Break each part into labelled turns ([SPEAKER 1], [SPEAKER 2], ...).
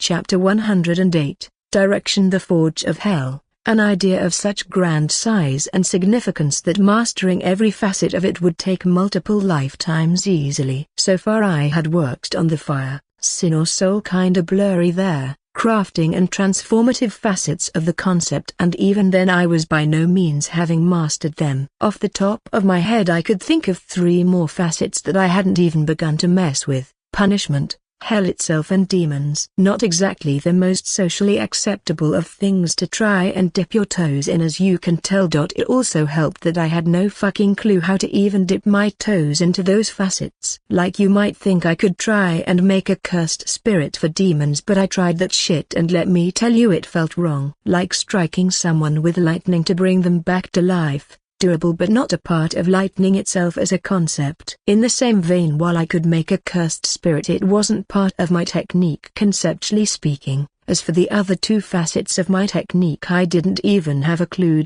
[SPEAKER 1] Chapter 108, Direction: The Forge of Hell. An idea of such grand size and significance that mastering every facet of it would take multiple lifetimes easily. So far I had worked on the fire, sin or soul kinda blurry there, crafting and transformative facets of the concept, and even then I was by no means having mastered them. Off the top of my head I could think of 3 more facets that I hadn't even begun to mess with: punishment, hell itself, and demons. Not exactly the most socially acceptable of things to try and dip your toes in, as you can tell. It also helped that I had no fucking clue how to even dip my toes into those facets. Like, you might think I could try and make a cursed spirit for demons, but I tried that shit and let me tell you it felt wrong. Like striking someone with lightning to bring them back to life. Doable but not a part of lightning itself as a concept. In the same vein, while I could make a cursed spirit, it wasn't part of my technique conceptually speaking. As for the other 2 facets of my technique, I didn't even have a clue.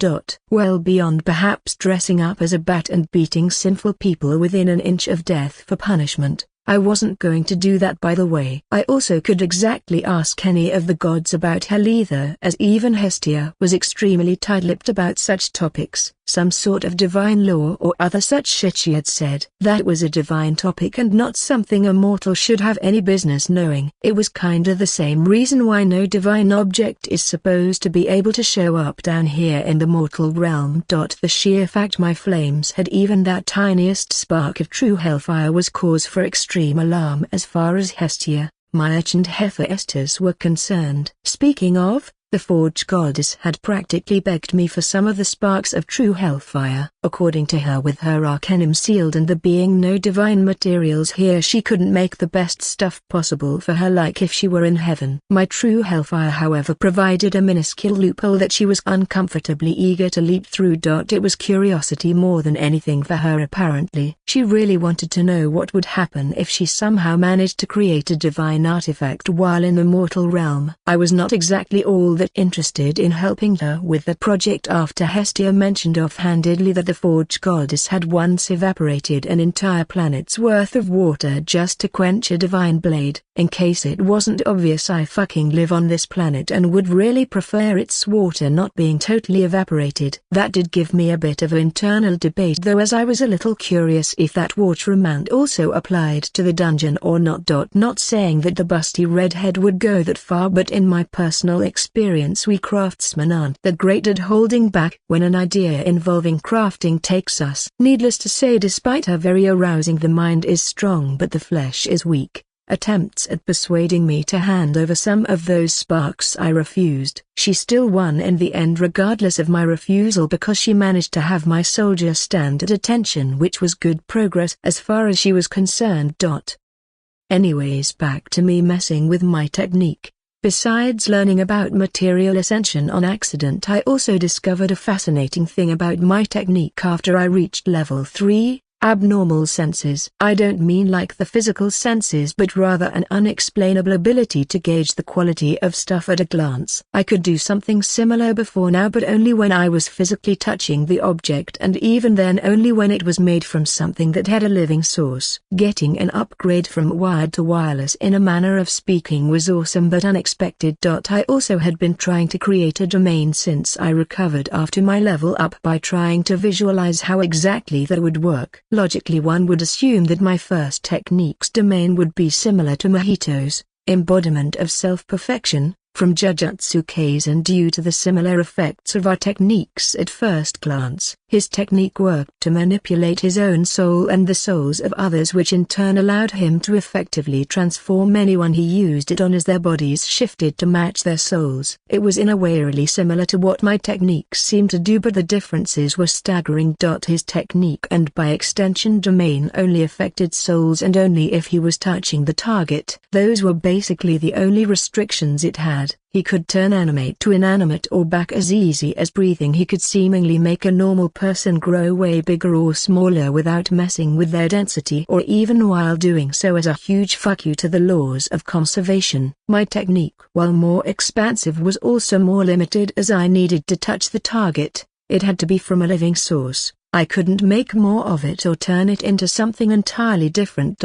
[SPEAKER 1] Well, beyond perhaps dressing up as a bat and beating sinful people within an inch of death for punishment. I wasn't going to do that, by the way. I also could exactly ask any of the gods about hell either, as even Hestia was extremely tight-lipped about such topics. Some sort of divine law or other such shit she had said. That was a divine topic and not something a mortal should have any business knowing. It was kinda the same reason why no divine object is supposed to be able to show up down here in the mortal realm. The sheer fact my flames had even that tiniest spark of true hellfire was cause for extreme alarm as far as Hestia, Myach and Hephaestus were concerned. Speaking of, the Forge Goddess had practically begged me for some of the sparks of true hellfire. According to her, with her arcanum sealed and there being no divine materials here, she couldn't make the best stuff possible for her, like if she were in heaven. My true hellfire, however, provided a minuscule loophole that she was uncomfortably eager to leap through. It was curiosity more than anything for her apparently. She really wanted to know what would happen if she somehow managed to create a divine artifact while in the mortal realm. I was not exactly all that interested in helping her with the project after Hestia mentioned offhandedly that the Forge Goddess had once evaporated an entire planet's worth of water just to quench a divine blade. In case it wasn't obvious, I fucking live on this planet and would really prefer its water not being totally evaporated. That did give me a bit of an internal debate though, as I was a little curious if that water amount also applied to the dungeon or not. Not saying that the busty redhead would go that far, but in my personal experience we craftsmen aren't that great at holding back when an idea involving crafting takes us. Needless to say, despite her very arousing, the mind is strong but the flesh is weak. Attempts at persuading me to hand over some of those sparks I refused. She still won in the end regardless of my refusal, because she managed to have my soldier stand at attention, which was good progress as far as she was concerned. Anyways, back to me messing with my technique. Besides learning about material ascension on accident, I also discovered a fascinating thing about my technique after I reached level 3. Abnormal senses. I don't mean like the physical senses, but rather an unexplainable ability to gauge the quality of stuff at a glance. I could do something similar before now, but only when I was physically touching the object, and even then only when it was made from something that had a living source. Getting an upgrade from wired to wireless, in a manner of speaking, was awesome but unexpected. I also had been trying to create a domain since I recovered after my level up by trying to visualize how exactly that would work. Logically, one would assume that my first technique's domain would be similar to Mahito's, embodiment of self-perfection, from Jujutsu Kaisen, due to the similar effects of our techniques at first glance. His technique worked to manipulate his own soul and the souls of others, which in turn allowed him to effectively transform anyone he used it on as their bodies shifted to match their souls. It was in a way really similar to what my techniques seemed to do, but the differences were staggering. His technique, and by extension domain, only affected souls and only if he was touching the target. Those were basically the only restrictions it had. He could turn animate to inanimate or back as easy as breathing. He could seemingly make a normal person grow way bigger or smaller without messing with their density, or even while doing so as a huge fuck you to the laws of conservation. My technique, while more expansive, was also more limited, as I needed to touch the target. It had to be from a living source. I couldn't make more of it or turn it into something entirely different.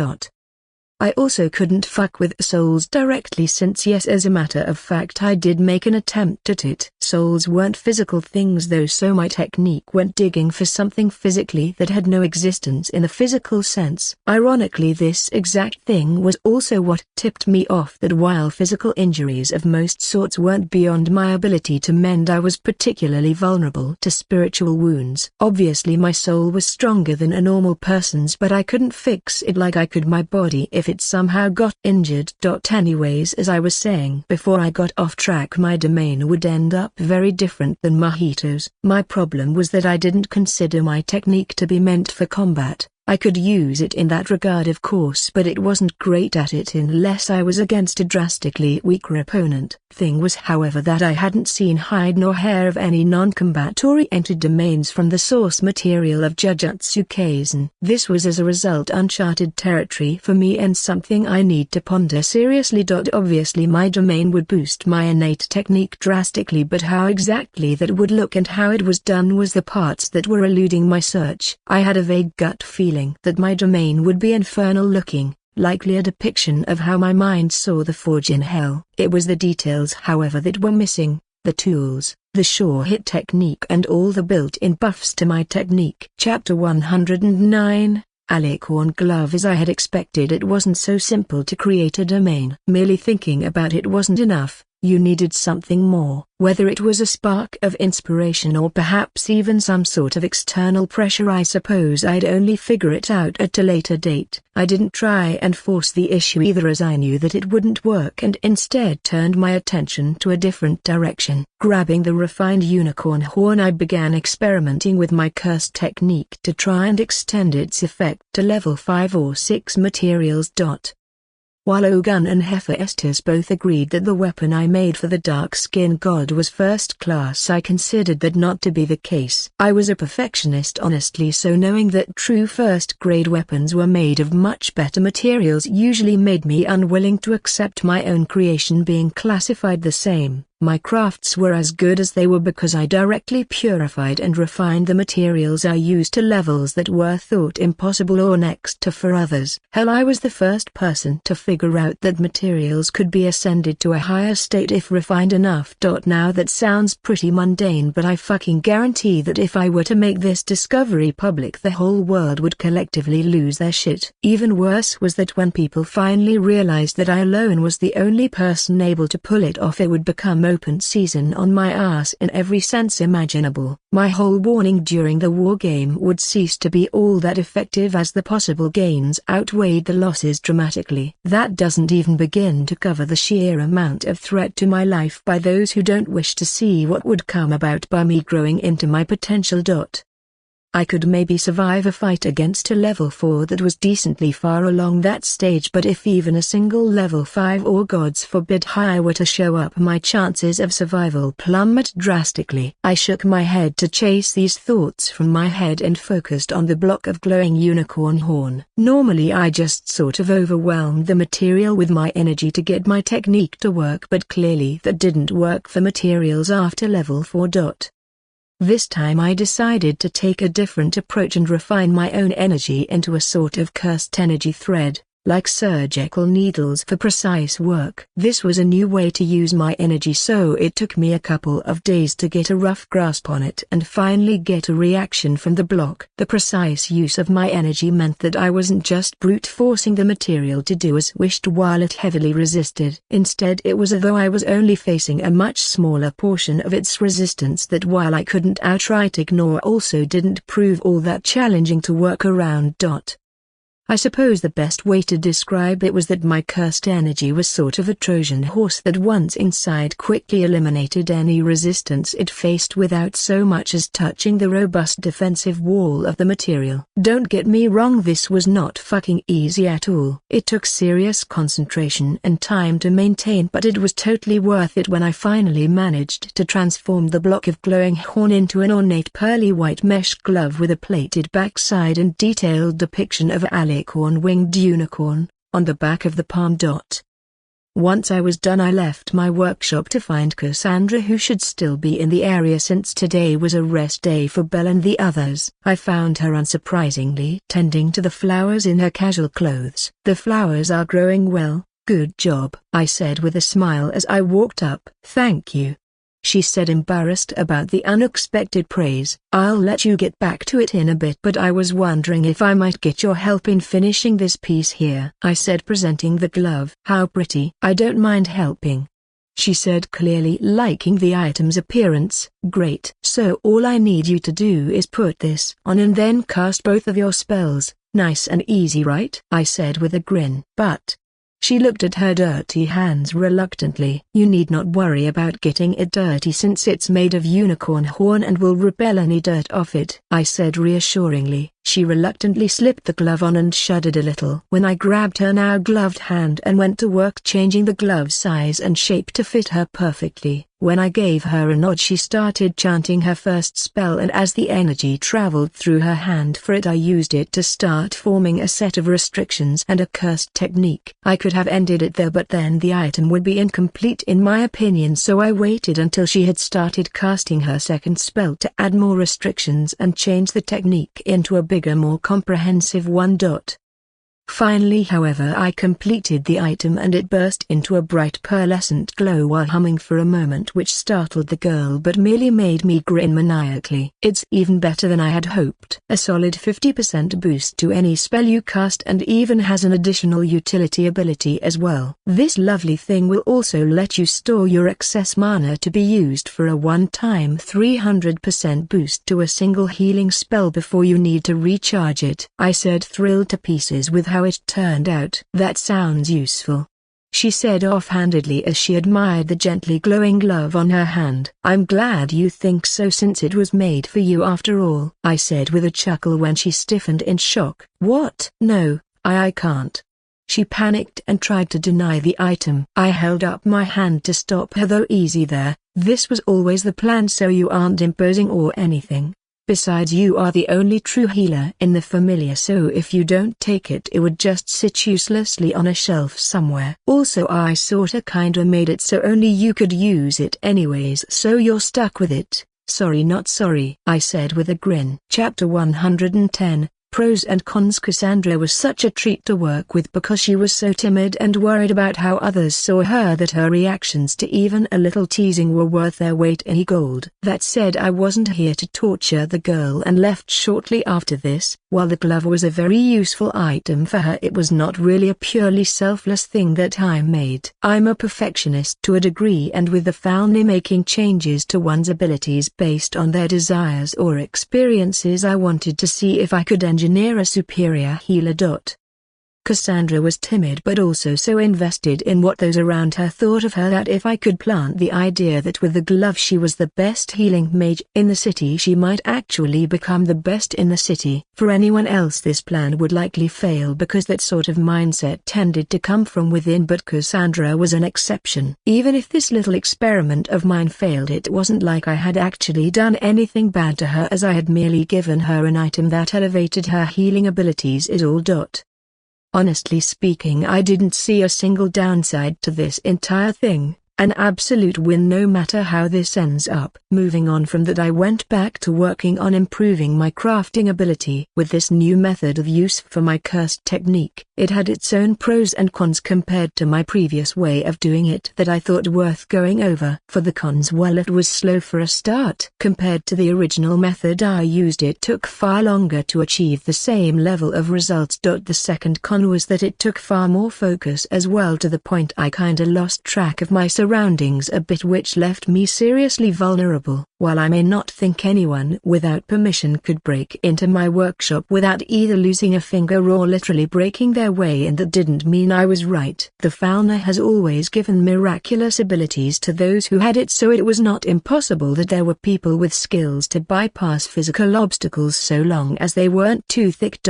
[SPEAKER 1] I also couldn't fuck with souls directly since yes, as a matter of fact I did make an attempt at it. Souls weren't physical things though, so my technique went digging for something physically that had no existence in a physical sense. Ironically, this exact thing was also what tipped me off that while physical injuries of most sorts weren't beyond my ability to mend, I was particularly vulnerable to spiritual wounds. Obviously my soul was stronger than a normal person's, but I couldn't fix it like I could my body if it somehow got injured. Anyways, as I was saying before I got off track, my domain would end up very different than Mahito's. My problem was that I didn't consider my technique to be meant for combat. I could use it in that regard of course, but it wasn't great at it unless I was against a drastically weaker opponent. Thing was however that I hadn't seen hide nor hair of any non-combat oriented domains from the source material of Jujutsu Kaisen. This was as a result uncharted territory for me and something I need to ponder seriously. Obviously my domain would boost my innate technique drastically, but how exactly that would look and how it was done was the parts that were eluding my search. I had a vague gut feeling that my domain would be infernal looking, likely a depiction of how my mind saw the forge in hell. It was the details however that were missing, the tools, the sure hit technique and all the built-in buffs to my technique. Chapter 109, Alicorn Glove. As I had expected, it wasn't so simple to create a domain. Merely thinking about it wasn't enough. You needed something more, whether it was a spark of inspiration or perhaps even some sort of external pressure. I suppose I'd only figure it out at a later date. I didn't try and force the issue either, as I knew that it wouldn't work, and instead turned my attention to a different direction. Grabbing the refined unicorn horn, I began experimenting with my cursed technique to try and extend its effect to level 5 or 6 materials. While Ogun and Hephaestus both agreed that the weapon I made for the dark skin god was first class, I considered that not to be the case. I was a perfectionist honestly, so knowing that true first grade weapons were made of much better materials usually made me unwilling to accept my own creation being classified the same. My crafts were as good as they were because I directly purified and refined the materials I used to levels that were thought impossible or next to for others. Hell, I was the first person to figure out that materials could be ascended to a higher state if refined enough. Now that sounds pretty mundane, but I fucking guarantee that if I were to make this discovery public, the whole world would collectively lose their shit. Even worse was that when people finally realized that I alone was the only person able to pull it off, it would become open season on my ass in every sense imaginable. My whole warning during the war game would cease to be all that effective as the possible gains outweighed the losses dramatically. That doesn't even begin to cover the sheer amount of threat to my life by those who don't wish to see what would come about by me growing into my potential. I could maybe survive a fight against a level 4 that was decently far along that stage, but if even a single level 5 or gods forbid higher were to show up, my chances of survival plummet drastically. I shook my head to chase these thoughts from my head and focused on the block of glowing unicorn horn. Normally I just sort of overwhelmed the material with my energy to get my technique to work, but clearly that didn't work for materials after level 4. This time I decided to take a different approach and refine my own energy into a sort of cursed energy thread, like surgical needles for precise work. This was a new way to use my energy, so it took me a couple of days to get a rough grasp on it and finally get a reaction from the block. The precise use of my energy meant that I wasn't just brute forcing the material to do as wished while it heavily resisted. Instead, it was as though I was only facing a much smaller portion of its resistance that, while I couldn't outright ignore, also didn't prove all that challenging to work around. I suppose the best way to describe it was that my cursed energy was sort of a Trojan horse that once inside quickly eliminated any resistance it faced without so much as touching the robust defensive wall of the material. Don't get me wrong, this was not fucking easy at all. It took serious concentration and time to maintain, but it was totally worth it when I finally managed to transform the block of glowing horn into an ornate pearly white mesh glove with a plated backside and detailed depiction of a alicorn winged unicorn on the back of the palm. Once I was done, I left my workshop to find Cassandra, who should still be in the area since today was a rest day for Belle and the others. I found her unsurprisingly tending to the flowers in her casual clothes. "The flowers are growing well, good job," I said with a smile as I walked up. "Thank you," she said, embarrassed about the unexpected praise. "I'll let you get back to it in a bit, but I was wondering if I might get your help in finishing this piece here," I said, presenting the glove. "How pretty." "I don't mind helping," she said, clearly liking the item's appearance. "Great. So all I need you to do is put this on and then cast both of your spells. Nice and easy, right?" I said with a grin. "But..." She looked at her dirty hands reluctantly. "You need not worry about getting it dirty since it's made of unicorn horn and will repel any dirt off it," I said reassuringly. She reluctantly slipped the glove on and shuddered a little when I grabbed her now gloved hand and went to work changing the glove size and shape to fit her perfectly. When I gave her a nod, she started chanting her first spell, and as the energy traveled through her hand for it, I used it to start forming a set of restrictions and a cursed technique. I could have ended it there, but then the item would be incomplete in my opinion, so I waited until she had started casting her second spell to add more restrictions and change the technique into a bigger, more comprehensive one. Finally, however, I completed the item and it burst into a bright pearlescent glow while humming for a moment, which startled the girl but merely made me grin maniacally. "It's even better than I had hoped. A solid 50% boost to any spell you cast, and even has an additional utility ability as well. This lovely thing will also let you store your excess mana to be used for a one-time 300% boost to a single healing spell before you need to recharge it," I said, thrilled to pieces with how it turned out. "That sounds useful," she said offhandedly as she admired the gently glowing glove on her hand. "I'm glad you think so, since it was made for you after all," I said with a chuckle when she stiffened in shock. "What? No, I can't." She panicked and tried to deny the item. I held up my hand to stop her, though. "Easy there, this was always the plan, so you aren't imposing or anything. Besides, you are the only true healer in the familiar, so if you don't take it, it would just sit uselessly on a shelf somewhere. Also, I sorta kinda made it so only you could use it anyways, so you're stuck with it. Sorry not sorry," I said with a grin. Chapter 110, Pros and Cons. Cassandra was such a treat to work with because she was so timid and worried about how others saw her that her reactions to even a little teasing were worth their weight in gold. That said, I wasn't here to torture the girl and left shortly after this. While the glove was a very useful item for her, it was not really a purely selfless thing that I made. I'm a perfectionist to a degree, and with the Falny making changes to one's abilities based on their desires or experiences, I wanted to see if I could engineer a superior healer. Cassandra was timid but also so invested in what those around her thought of her that if I could plant the idea that with the glove she was the best healing mage in the city, she might actually become the best in the city. For anyone else this plan would likely fail because that sort of mindset tended to come from within, but Cassandra was an exception. Even if this little experiment of mine failed, it wasn't like I had actually done anything bad to her, as I had merely given her an item that elevated her healing abilities is all. Honestly speaking, I didn't see a single downside to this entire thing. An absolute win no matter how this ends up. Moving on from that, I went back to working on improving my crafting ability. With this new method of use for my cursed technique, it had its own pros and cons compared to my previous way of doing it that I thought worth going over. For the cons, well, it was slow for a start. Compared to the original method I used, it took far longer to achieve the same level of results. The second con was that it took far more focus as well, to the point I kinda lost track of my surroundings a bit, which left me seriously vulnerable. While I may not think anyone without permission could break into my workshop without either losing a finger or literally breaking their way in, that didn't mean I was right. The Falna has always given miraculous abilities to those who had it, so it was not impossible that there were people with skills to bypass physical obstacles so long as they weren't too thick.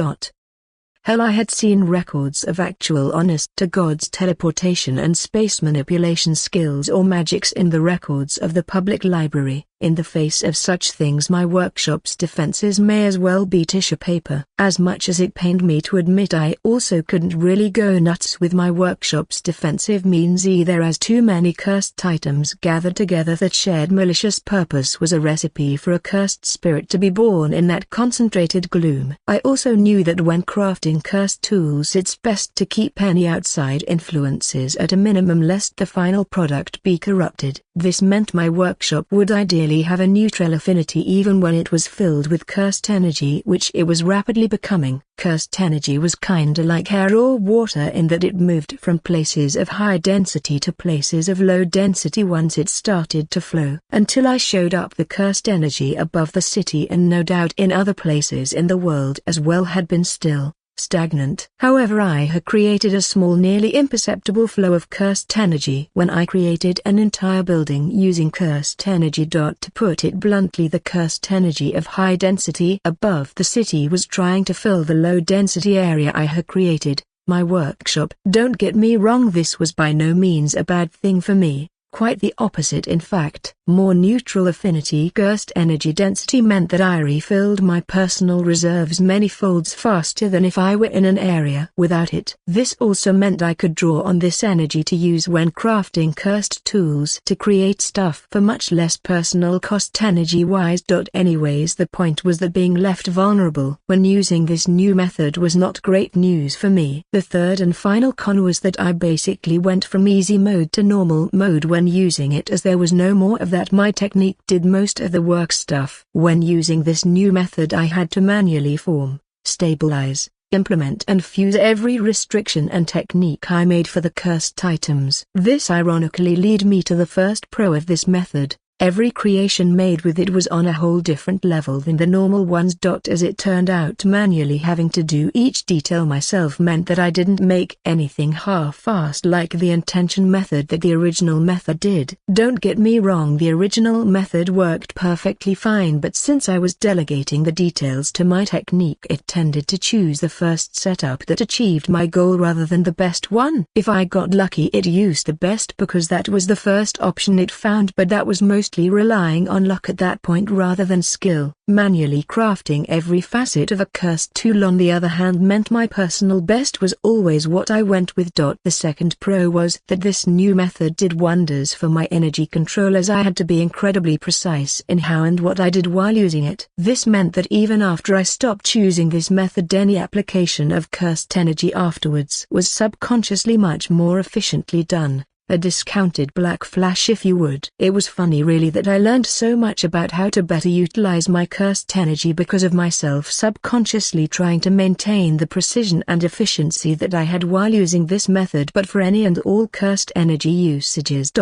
[SPEAKER 1] Hell, I had seen records of actual honest-to-God's teleportation and space manipulation skills or magics in the records of the public library, In the face of such things, my workshop's defenses may as well be tissue paper. As much as it pained me to admit, I also couldn't really go nuts with my workshop's defensive means either, as too many cursed items gathered together that shared malicious purpose was a recipe for a cursed spirit to be born in that concentrated gloom. I also knew that when crafting cursed tools, it's best to keep any outside influences at a minimum lest the final product be corrupted. This meant my workshop would ideally have a neutral affinity even when it was filled with cursed energy, which it was rapidly becoming. Cursed energy was kinda like air or water in that it moved from places of high density to places of low density once it started to flow, until I showed up. The cursed energy above the city and no doubt in other places in the world as well had been still, stagnant. However, I had created a small, nearly imperceptible flow of cursed energy when I created an entire building using cursed energy. To put it bluntly, the cursed energy of high density above the city was trying to fill the low density area I had created, my workshop. Don't get me wrong, this was by no means a bad thing for me. Quite the opposite, in fact. More neutral affinity cursed energy density meant that I refilled my personal reserves many folds faster than if I were in an area without it. This also meant I could draw on this energy to use when crafting cursed tools to create stuff for much less personal cost energy-wise. Anyways, the point was that being left vulnerable when using this new method was not great news for me. The third and final con was that I basically went from easy mode to normal mode when using it, as there was no more of that. My technique did most of the work stuff. When using this new method, I had to manually form, stabilize, implement and fuse every restriction and technique I made for the cursed items. This ironically led me to the first pro of this method. Every creation made with it was on a whole different level than the normal ones. As it turned out, manually having to do each detail myself meant that I didn't make anything half-assed like the intention method that the original method did. Don't get me wrong, the original method worked perfectly fine, but since I was delegating the details to my technique, it tended to choose the first setup that achieved my goal rather than the best one. If I got lucky, it used the best because that was the first option it found, but that was mostly relying on luck at that point rather than skill. Manually crafting every facet of a cursed tool, on the other hand, meant my personal best was always what I went with. The second pro was that this new method did wonders for my energy control, as I had to be incredibly precise in how and what I did while using it. This meant that even after I stopped choosing this method, any application of cursed energy afterwards was subconsciously much more efficiently done. A discounted black flash, if you would. It was funny really that I learned so much about how to better utilize my cursed energy because of myself subconsciously trying to maintain the precision and efficiency that I had while using this method, but for any and all cursed energy usages.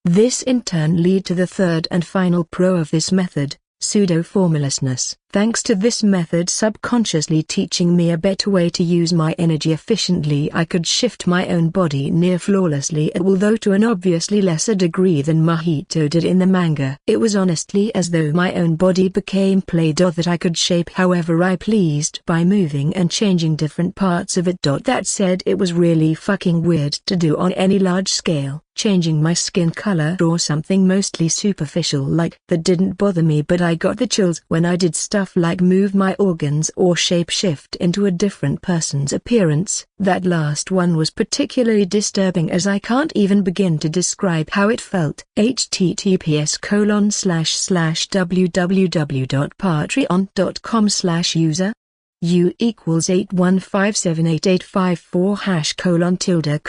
[SPEAKER 1] This in turn led to the third and final pro of this method, pseudo-formlessness. Thanks to this method subconsciously teaching me a better way to use my energy efficiently, I could shift my own body near flawlessly, although to an obviously lesser degree than Mahito did in the manga. It was honestly as though my own body became Play-Doh that I could shape however I pleased by moving and changing different parts of it. That said, it was really fucking weird to do on any large scale. Changing my skin color or something mostly superficial like that didn't bother me, but I got the chills when I did stuff like move my organs or shape-shift into a different person's appearance. That last one was particularly disturbing, as I can't even begin to describe how it felt. https://www.patreon.com/user U equals 81578854 #tilde :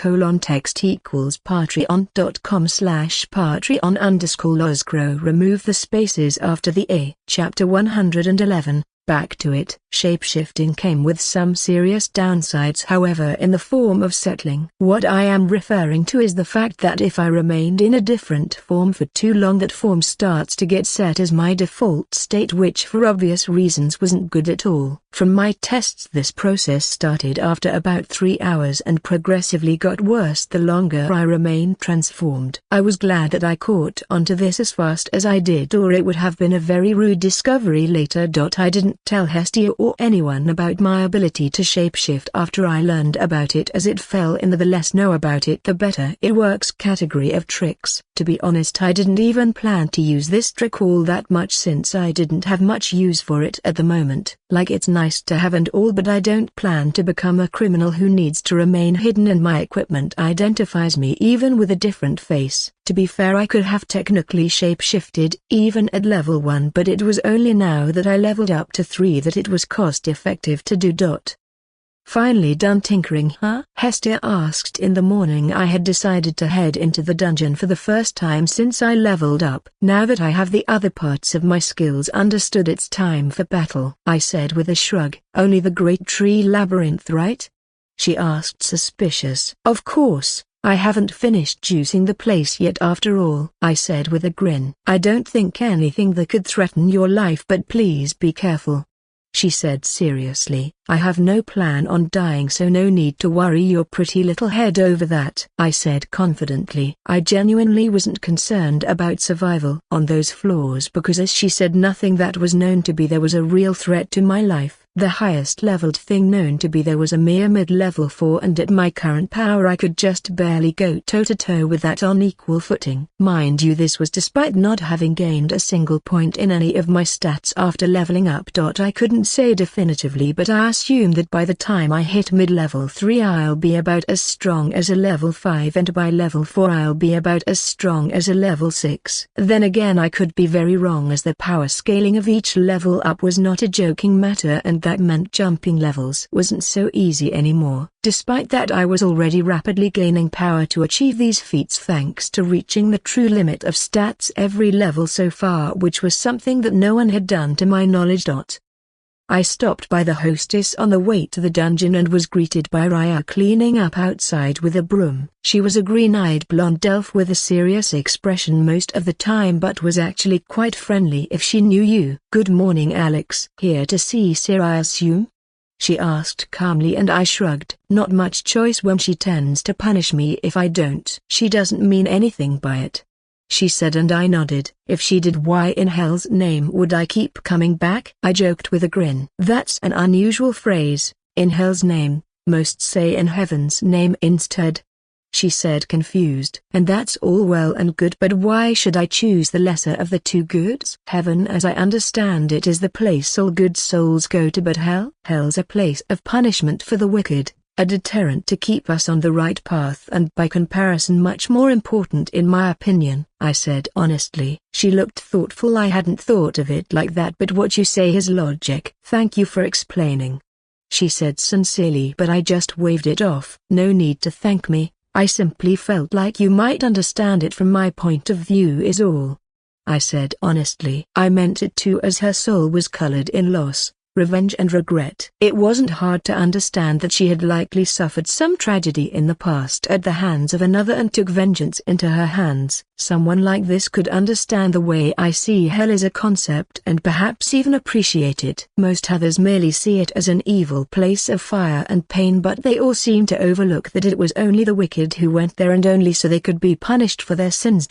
[SPEAKER 1] text equals patreon.com/patreon_osgrow. Remove the spaces after the A. Chapter 111. Back to it. Shapeshifting came with some serious downsides, however, in the form of settling. What I am referring to is the fact that if I remained in a different form for too long, that form starts to get set as my default state, which for obvious reasons wasn't good at all. From my tests, this process started after about 3 hours and progressively got worse the longer I remained transformed. I was glad that I caught onto this as fast as I did, or it would have been a very rude discovery later. I didn't tell Hestia or anyone about my ability to shapeshift after I learned about it, as it fell in the less know about it the better it works category of tricks. To be honest, I didn't even plan to use this trick all that much since I didn't have much use for it at the moment. Like, it's nice to have and all, but I don't plan to become a criminal who needs to remain hidden, and my equipment identifies me even with a different face. To be fair, I could have technically shapeshifted even at level 1, but it was only now that I leveled up to 3 that it was cost effective to do. Finally done tinkering, huh? Hestia asked. In the morning I had decided to head into the dungeon for the first time since I leveled up. Now that I have the other parts of my skills understood, it's time for battle, I said with a shrug. Only the Great Tree Labyrinth, right? She asked, suspicious. Of course. I haven't finished juicing the place yet after all, I said with a grin. I don't think anything that could threaten your life, but please be careful, she said seriously. I have no plan on dying, so no need to worry your pretty little head over that, I said confidently. I genuinely wasn't concerned about survival on those floors because, as she said, nothing that was known to be there was a real threat to my life. The highest leveled thing known to be there was a mere mid-level 4, and at my current power I could just barely go toe-to-toe with that on equal footing. Mind you, this was despite not having gained a single point in any of my stats after leveling up. I couldn't say definitively, but I assume that by the time I hit mid-level 3 I'll be about as strong as a level 5, and by level 4 I'll be about as strong as a level 6. Then again, I could be very wrong, as the power scaling of each level up was not a joking matter, and that meant jumping levels wasn't so easy anymore. Despite that, I was already rapidly gaining power to achieve these feats thanks to reaching the true limit of stats every level so far, which was something that no one had done to my knowledge. I stopped by the hostess on the way to the dungeon and was greeted by Raya cleaning up outside with a broom. She was a green-eyed blonde elf with a serious expression most of the time, but was actually quite friendly if she knew you. Good morning, Alex. Here to see Sir, I assume? She asked calmly, and I shrugged. Not much choice when she tends to punish me if I don't. She doesn't mean anything by it, she said, and I nodded. If she did, why in hell's name would I keep coming back? I joked with a grin. That's an unusual phrase, in hell's name. Most say in heaven's name instead, she said, confused. And that's all well and good, but why should I choose the lesser of the two goods? Heaven, as I understand it, is the place all good souls go to, but hell's a place of punishment for the wicked, a deterrent to keep us on the right path, and by comparison much more important in my opinion, I said honestly. She looked thoughtful. I hadn't thought of it like that, but what you say is logic. Thank you for explaining, she said sincerely, but I just waved it off. No need to thank me, I simply felt like you might understand it from my point of view is all, I said honestly. I meant it too, as her soul was colored in loss, revenge and regret. It wasn't hard to understand that she had likely suffered some tragedy in the past at the hands of another and took vengeance into her hands. Someone like this could understand the way I see hell as a concept and perhaps even appreciate it. Most others merely see it as an evil place of fire and pain, but they all seem to overlook that it was only the wicked who went there, and only so they could be punished for their sins.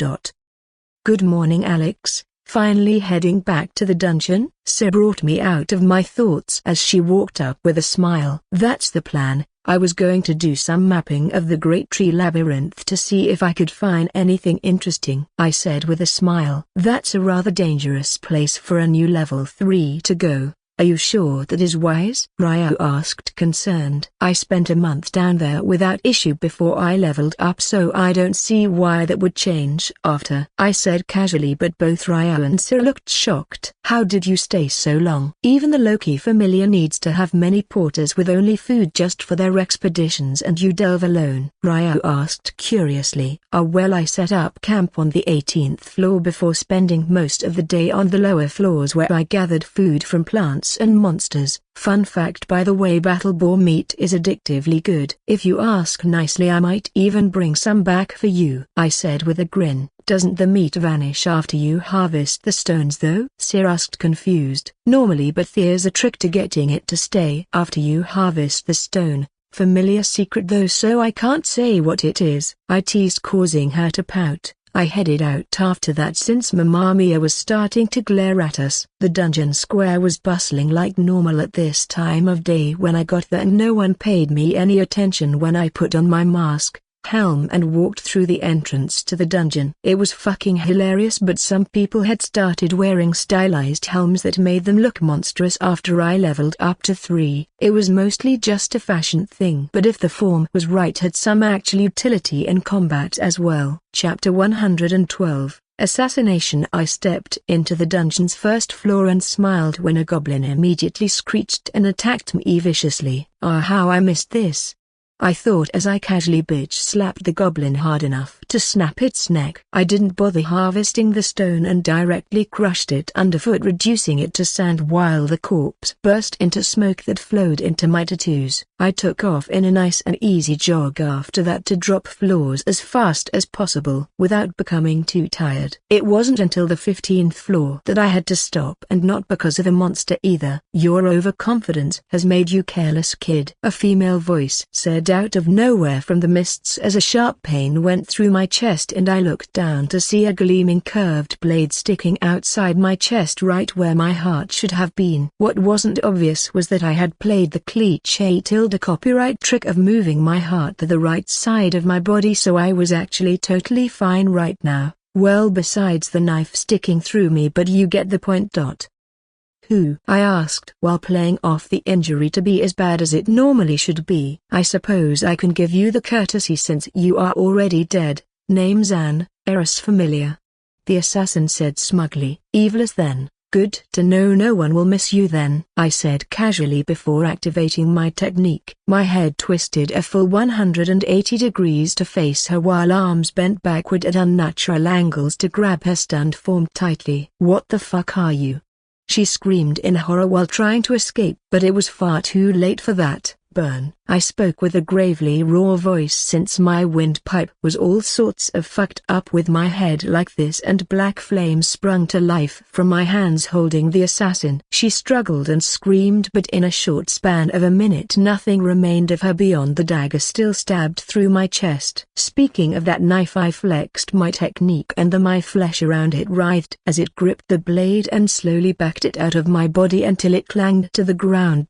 [SPEAKER 1] Good morning, Alex. Finally heading back to the dungeon? Sir brought me out of my thoughts as she walked up with a smile. That's the plan. I was going to do some mapping of the Great Tree Labyrinth to see if I could find anything interesting, I said with a smile. That's a rather dangerous place for a new level 3 to go. Are you sure that is wise? Ryo asked, concerned. I spent a month down there without issue before I leveled up, so I don't see why that would change after, I said casually, but both Ryo and Sir looked shocked. How did you stay so long? Even the Loki familiar needs to have many porters with only food just for their expeditions, and you delve alone? Ryo asked curiously. Well, I set up camp on the 18th floor before spending most of the day on the lower floors where I gathered food from plants and monsters. Fun fact, by the way, battle boar meat is addictively good. If you ask nicely, I might even bring some back for you, I said with a grin. Doesn't the meat vanish after you harvest the stones though? Sir asked, confused. Normally, but there's a trick to getting it to stay after you harvest the stone. Familiar secret though, so I can't say what it is, I teased, causing her to pout. I headed out after that since Mamma Mia was starting to glare at us. The dungeon square was bustling like normal at this time of day when I got there, and no one paid me any attention when I put on my mask, helm and walked through the entrance to the dungeon. It was fucking hilarious, but some people had started wearing stylized helms that made them look monstrous after I leveled up to 3. It was mostly just a fashion thing, but if the form was right, had some actual utility in combat as well. Chapter 112, Assassination. I stepped into the dungeon's first floor and smiled when a goblin immediately screeched and attacked me viciously. Ah, how I missed this! I thought as I casually bitch slapped the goblin hard enough to snap its neck. I didn't bother harvesting the stone and directly crushed it underfoot, reducing it to sand while the corpse burst into smoke that flowed into my tattoos. I took off in a nice and easy jog after that to drop floors as fast as possible without becoming too tired. It wasn't until the 15th floor that I had to stop, and not because of a monster either. Your overconfidence has made you careless, kid, a female voice said out of nowhere from the mists as a sharp pain went through my chest, and I looked down to see a gleaming curved blade sticking outside my chest right where my heart should have been. What wasn't obvious was that I had played the cliché tilde copyright trick of moving my heart to the right side of my body, so I was actually totally fine right now. Well, besides the knife sticking through me, but you get the point. Who? I asked while playing off the injury to be as bad as it normally should be. I suppose I can give you the courtesy since you are already dead. Name's Anne, Eris familiar. The assassin said smugly. Evilous then. Good to know. No one will miss you then, I said casually before activating my technique. My head twisted a full 180 degrees to face her while arms bent backward at unnatural angles to grab her stunned form tightly. What the fuck are you? She screamed in horror while trying to escape, but it was far too late for that. Burn. I spoke with a gravely raw voice since my windpipe was all sorts of fucked up with my head like this, and black flames sprung to life from my hands holding the assassin. She struggled and screamed, but in a short span of a minute nothing remained of her beyond the dagger still stabbed through my chest. Speaking of that knife, I flexed my technique and my flesh around it writhed as it gripped the blade and slowly backed it out of my body until it clanged to the ground.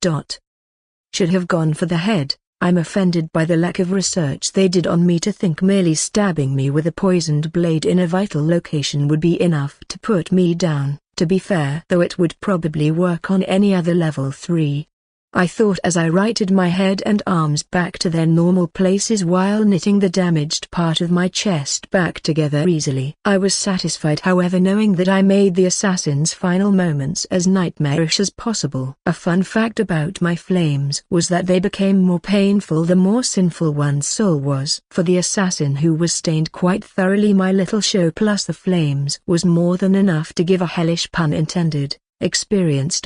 [SPEAKER 1] Should have gone for the head. I'm offended by the lack of research they did on me to think merely stabbing me with a poisoned blade in a vital location would be enough to put me down. To be fair, though, it would probably work on any other level 3. I thought as I righted my head and arms back to their normal places while knitting the damaged part of my chest back together easily. I was satisfied, however, knowing that I made the assassin's final moments as nightmarish as possible. A fun fact about my flames was that they became more painful the more sinful one's soul was. For the assassin, who was stained quite thoroughly, my little show plus the flames was more than enough to give a hellish, pun intended, experience.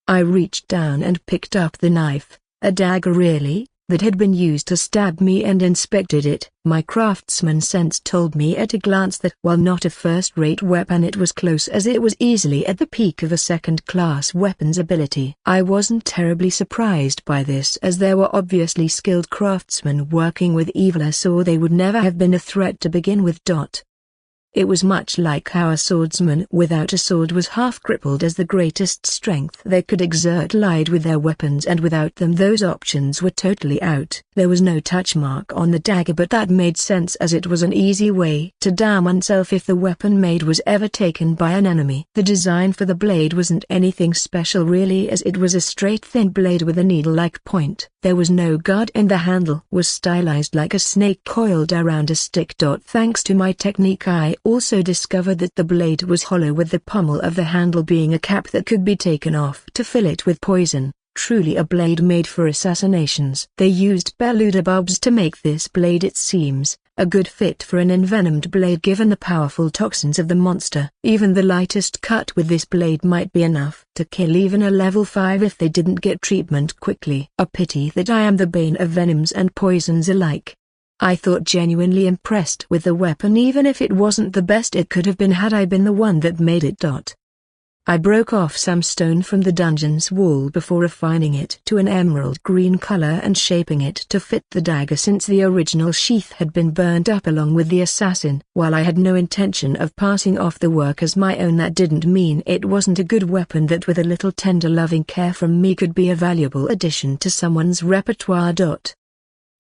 [SPEAKER 1] I reached down and picked up the knife, a dagger really, that had been used to stab me, and inspected it. My craftsman sense told me at a glance that while not a first-rate weapon, it was close, as it was easily at the peak of a second-class weapon's ability. I wasn't terribly surprised by this, as there were obviously skilled craftsmen working with Evilus, or they would never have been a threat to begin with. It was much like how a swordsman without a sword was half crippled, as the greatest strength they could exert lied with their weapons, and without them those options were totally out. There was no touch mark on the dagger, but that made sense, as it was an easy way to damn oneself if the weapon made was ever taken by an enemy. The design for the blade wasn't anything special really, as it was a straight thin blade with a needle-like point. There was no guard, and the handle was stylized like a snake coiled around a stick. Thanks to my technique, I also discovered that the blade was hollow, with the pommel of the handle being a cap that could be taken off to fill it with poison. Truly a blade made for assassinations. They used beluga bulbs to make this blade, it seems, a good fit for an envenomed blade given the powerful toxins of the monster. Even the lightest cut with this blade might be enough to kill even a level 5 if they didn't get treatment quickly. A pity that I am the bane of venoms and poisons alike. I thought genuinely impressed with the weapon, even if it wasn't the best it could have been had I been the one that made it. I broke off some stone from the dungeon's wall before refining it to an emerald green color and shaping it to fit the dagger, since the original sheath had been burned up along with the assassin. While I had no intention of passing off the work as my own, that didn't mean it wasn't a good weapon that with a little tender loving care from me could be a valuable addition to someone's repertoire.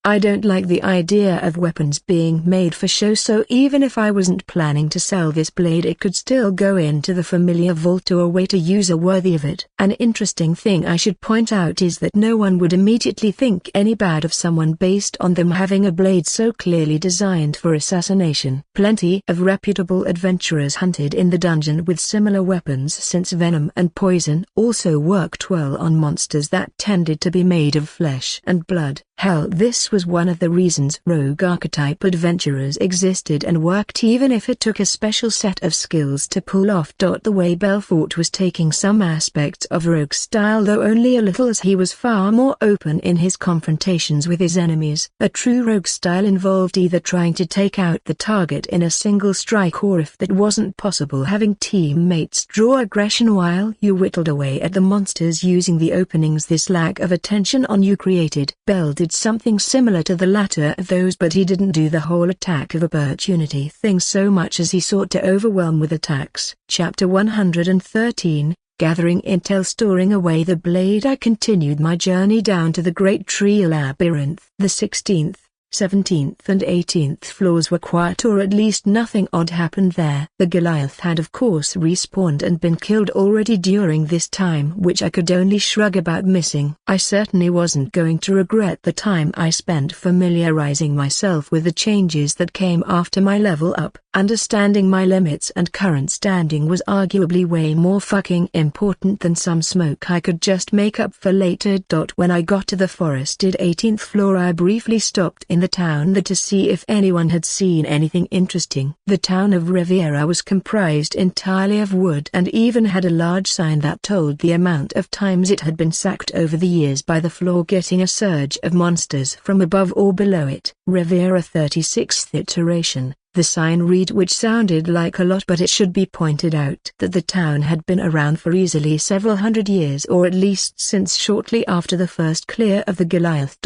[SPEAKER 1] I don't like the idea of weapons being made for show, so even if I wasn't planning to sell this blade, it could still go into the familiar vault to await a user worthy of it. An interesting thing I should point out is that no one would immediately think any bad of someone based on them having a blade so clearly designed for assassination. Plenty of reputable adventurers hunted in the dungeon with similar weapons, since venom and poison also worked well on monsters that tended to be made of flesh and blood. Hell, this was one of the reasons rogue archetype adventurers existed and worked, even if it took a special set of skills to pull off. The way Belfort was taking some aspects of rogue style, though only a little, as he was far more open in his confrontations with his enemies. A true rogue style involved either trying to take out the target in a single strike, or if that wasn't possible, having teammates draw aggression while you whittled away at the monsters using the openings this lack of attention on you created. Bell did something similar to the latter of those, but he didn't do the whole attack of opportunity thing so much as he sought to overwhelm with attacks. Chapter 113, Gathering Intel. Storing away the blade, I continued my journey down to the Great Tree Labyrinth. The 16th, 17th and 18th floors were quiet, or at least nothing odd happened there. The Goliath had of course respawned and been killed already during this time, which I could only shrug about missing. I certainly wasn't going to regret the time I spent familiarizing myself with the changes that came after my level up. Understanding my limits and current standing was arguably way more fucking important than some smoke I could just make up for later. When I got to the forested 18th floor, I briefly stopped in the town there to see if anyone had seen anything interesting. The town of Riviera was comprised entirely of wood and even had a large sign that told the amount of times it had been sacked over the years by the floor getting a surge of monsters from above or below it. Riviera 36th iteration. The sign read, which sounded like a lot, but it should be pointed out that the town had been around for easily several hundred years, or at least since shortly after the first clear of the Goliath.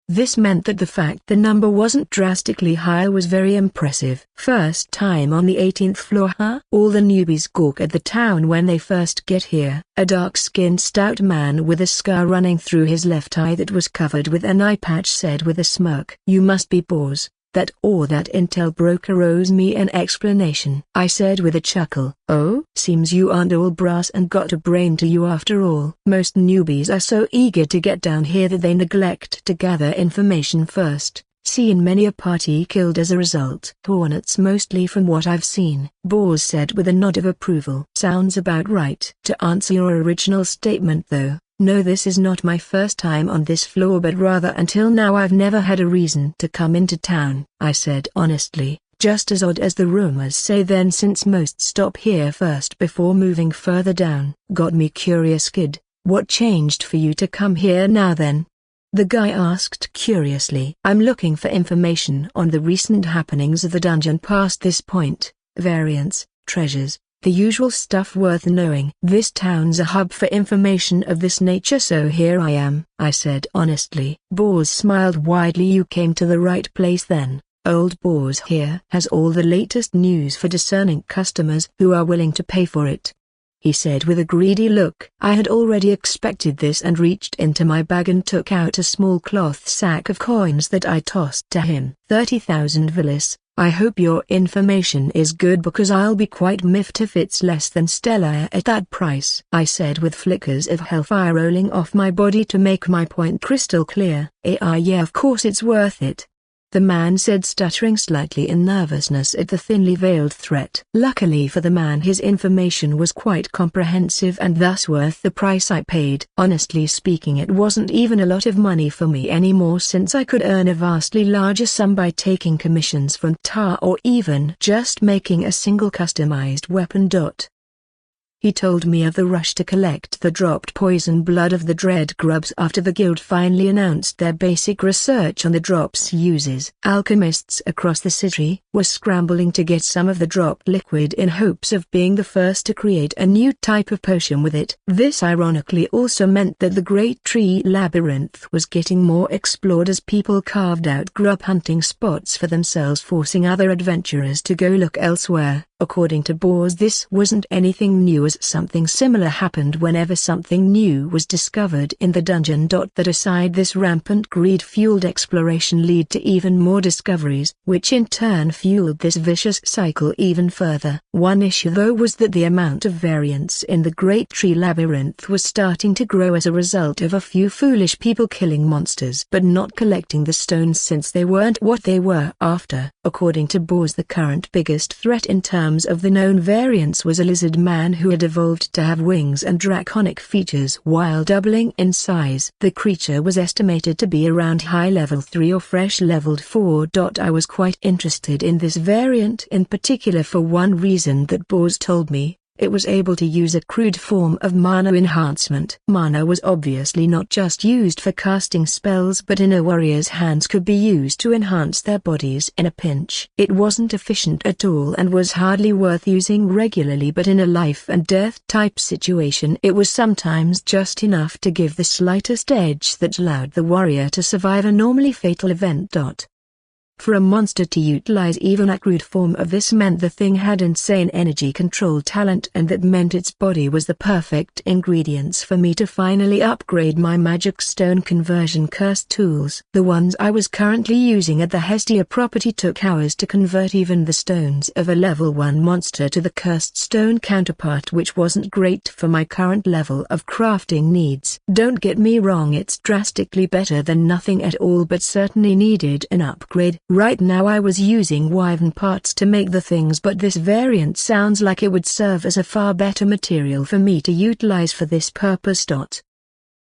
[SPEAKER 1] This meant that the fact the number wasn't drastically higher was very impressive. First time on the 18th floor, huh? All the newbies gawk at the town when they first get here. A dark-skinned stout man with a scar running through his left eye that was covered with an eye patch said with a smirk. You must be Boars. That intel broker owes me an explanation, I said with a chuckle. Oh? Seems you aren't all brass and got a brain to you after all. Most newbies are so eager to get down here that they neglect to gather information first. Seen many a party killed as a result. Hornets mostly, from what I've seen, Boars said with a nod of approval. Sounds about right. To answer your original statement though, no, this is not my first time on this floor, but rather until now I've never had a reason to come into town, I said honestly. Just as odd as the rumors say then, since most stop here first before moving further down. Got me curious, kid. What changed for you to come here now then? The guy asked curiously. I'm looking for information on the recent happenings of the dungeon past this point, variants, treasures, the usual stuff worth knowing. This town's a hub for information of this nature, so here I am, I said honestly. Boars smiled widely. You came to the right place then. Old Boars here has all the latest news for discerning customers who are willing to pay for it, he said with a greedy look. I had already expected this and reached into my bag and took out a small cloth sack of coins that I tossed to him. 30,000 villas. I hope your information is good, because I'll be quite miffed if it's less than stellar at that price, I said with flickers of hellfire rolling off my body to make my point crystal clear. Yeah, of course it's worth it, the man said, stuttering slightly in nervousness at the thinly veiled threat. Luckily for the man, his information was quite comprehensive and thus worth the price I paid. Honestly speaking, it wasn't even a lot of money for me anymore, since I could earn a vastly larger sum by taking commissions from Tar or even just making a single customized weapon. He told me of the rush to collect the dropped poison blood of the dread grubs after the guild finally announced their basic research on the drop's uses. Alchemists across the city were scrambling to get some of the dropped liquid in hopes of being the first to create a new type of potion with it. This ironically also meant that the Great Tree Labyrinth was getting more explored as people carved out grub hunting spots for themselves, forcing other adventurers to go look elsewhere. According to Boers, this wasn't anything new, as something similar happened whenever something new was discovered in the dungeon. That aside, this rampant greed-fueled exploration led to even more discoveries, which in turn fueled this vicious cycle even further. One issue though was that the amount of variance in the Great Tree Labyrinth was starting to grow as a result of a few foolish people killing monsters but not collecting the stones since they weren't what they were after. According to Boers, the current biggest threat in terms of the known variants was a lizard man who had evolved to have wings and draconic features while doubling in size. The creature was estimated to be around high level 3 or fresh leveled 4. I was quite interested in this variant in particular for one reason that Boers told me. It was able to use a crude form of mana enhancement. Mana was obviously not just used for casting spells, but in a warrior's hands could be used to enhance their bodies in a pinch. It wasn't efficient at all and was hardly worth using regularly, but in a life and death type situation it was sometimes just enough to give the slightest edge that allowed the warrior to survive a normally fatal event. For a monster to utilize even a crude form of this meant the thing had insane energy control talent, and that meant its body was the perfect ingredients for me to finally upgrade my magic stone conversion cursed tools. The ones I was currently using at the Hestia property took hours to convert even the stones of a level 1 monster to the cursed stone counterpart, which wasn't great for my current level of crafting needs. Don't get me wrong, it's drastically better than nothing at all, but certainly needed an upgrade. Right now I was using wyvern parts to make the things, but this variant sounds like it would serve as a far better material for me to utilize for this purpose.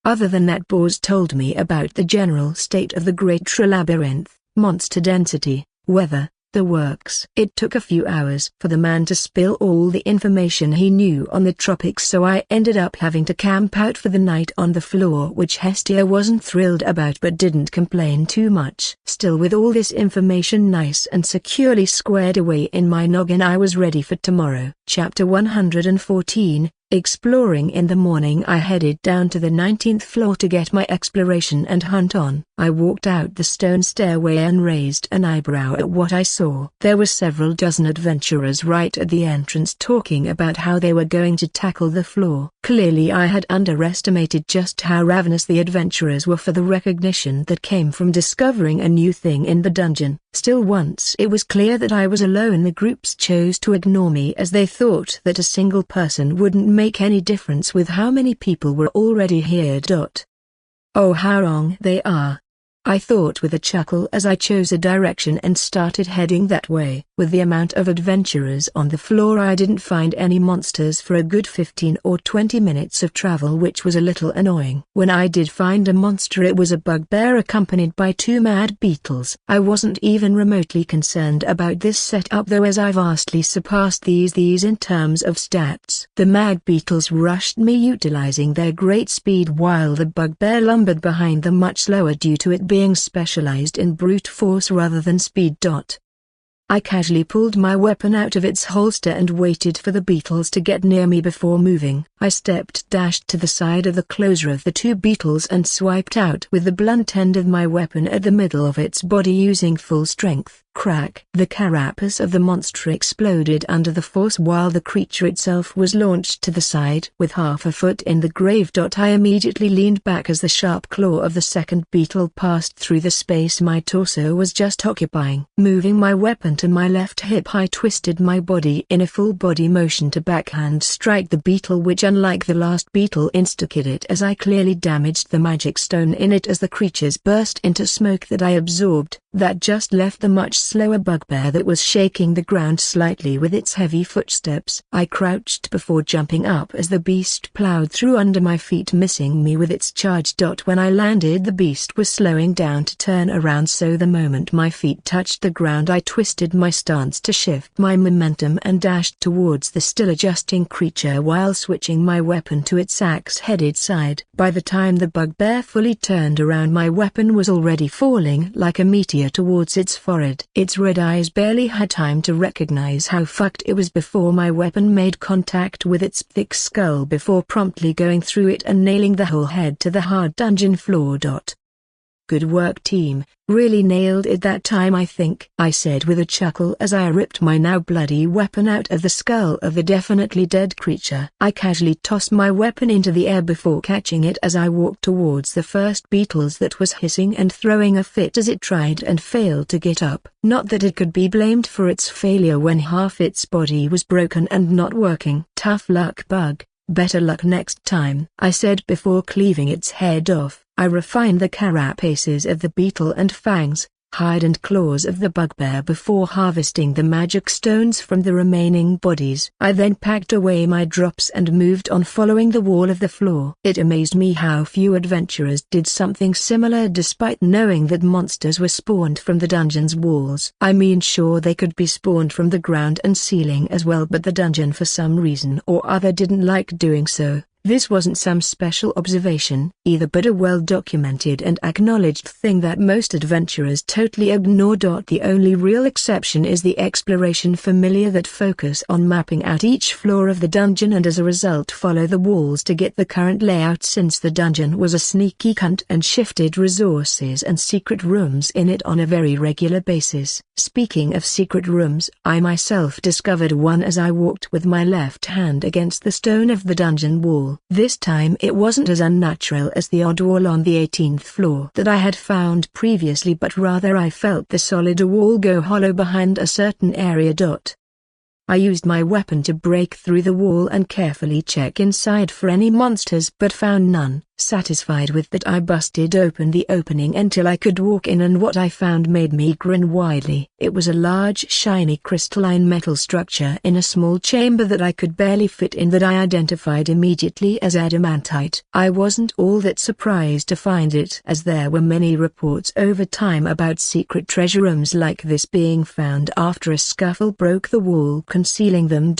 [SPEAKER 1] Other than that, Boers told me about the general state of the Great Tree Labyrinth, monster density, weather, the works. It took a few hours for the man to spill all the information he knew on the tropics, so I ended up having to camp out for the night on the floor, which Hestia wasn't thrilled about but didn't complain too much. Still, with all this information nice and securely squared away in my noggin, I was ready for tomorrow. Chapter 114. Exploring. In the morning I headed down to the 19th floor to get my exploration and hunt on. I walked out the stone stairway and raised an eyebrow at what I saw. There were several dozen adventurers right at the entrance talking about how they were going to tackle the floor. Clearly I had underestimated just how ravenous the adventurers were for the recognition that came from discovering a new thing in the dungeon. Still, once it was clear that I was alone, the groups chose to ignore me as they thought that a single person wouldn't make any difference with how many people were already here. Oh, how wrong they are, I thought with a chuckle as I chose a direction and started heading that way. With the amount of adventurers on the floor, I didn't find any monsters for a good 15 or 20 minutes of travel, which was a little annoying. When I did find a monster, it was a bugbear accompanied by 2 mad beetles. I wasn't even remotely concerned about this setup though, as I vastly surpassed these in terms of stats. The mad beetles rushed me utilizing their great speed, while the bugbear lumbered behind them much slower due to it being specialized in brute force rather than speed. I casually pulled my weapon out of its holster and waited for the beetles to get near me before moving. I dashed to the side of the closer of the 2 beetles and swiped out with the blunt end of my weapon at the middle of its body using full strength. Crack! The carapace of the monster exploded under the force while the creature itself was launched to the side. With half a foot in the grave, I immediately leaned back as the sharp claw of the second beetle passed through the space my torso was just occupying. Moving my weapon to my left hip, I twisted my body in a full body motion to backhand strike the beetle, which unlike the last beetle insta-killed it as I clearly damaged the magic stone in it as the creatures burst into smoke that I absorbed. That just left the much slower bugbear that was shaking the ground slightly with its heavy footsteps. I crouched before jumping up as the beast plowed through under my feet, missing me with its charge. When I landed, the beast was slowing down to turn around, so the moment my feet touched the ground I twisted my stance to shift my momentum and dashed towards the still adjusting creature while switching my weapon to its axe-headed side. By the time the bugbear fully turned around, my weapon was already falling like a meteor towards its forehead. Its red eyes barely had time to recognize how fucked it was before my weapon made contact with its thick skull before promptly going through it and nailing the whole head to the hard dungeon floor. Good work, team, really nailed it that time, I think, I said with a chuckle as I ripped my now bloody weapon out of the skull of the definitely dead creature. I casually tossed my weapon into the air before catching it as I walked towards the first beetles that was hissing and throwing a fit as it tried and failed to get up. Not that it could be blamed for its failure when half its body was broken and not working. Tough luck, bug. Better luck next time, I said before cleaving its head off. I refined the carapaces of the beetle and fangs, hide and claws of the bugbear before harvesting the magic stones from the remaining bodies. I then packed away my drops and moved on, following the wall of the floor. It amazed me how few adventurers did something similar despite knowing that monsters were spawned from the dungeon's walls. I mean, sure, they could be spawned from the ground and ceiling as well, but the dungeon for some reason or other didn't like doing so. This wasn't some special observation, either, but a well-documented and acknowledged thing that most adventurers totally ignore. The only real exception is the exploration familiar that focus on mapping out each floor of the dungeon and as a result follow the walls to get the current layout, since the dungeon was a sneaky cunt and shifted resources and secret rooms in it on a very regular basis. Speaking of secret rooms, I myself discovered one as I walked with my left hand against the stone of the dungeon wall. This time it wasn't as unnatural as the odd wall on the 18th floor that I had found previously, but rather I felt the solid wall go hollow behind a certain area. I used my weapon to break through the wall and carefully check inside for any monsters, but found none. Satisfied with that, I busted open the opening until I could walk in, and what I found made me grin widely. It was a large shiny crystalline metal structure in a small chamber that I could barely fit in, that I identified immediately as adamantite. I wasn't all that surprised to find it, as there were many reports over time about secret treasure rooms like this being found after a scuffle broke the wall concealing them.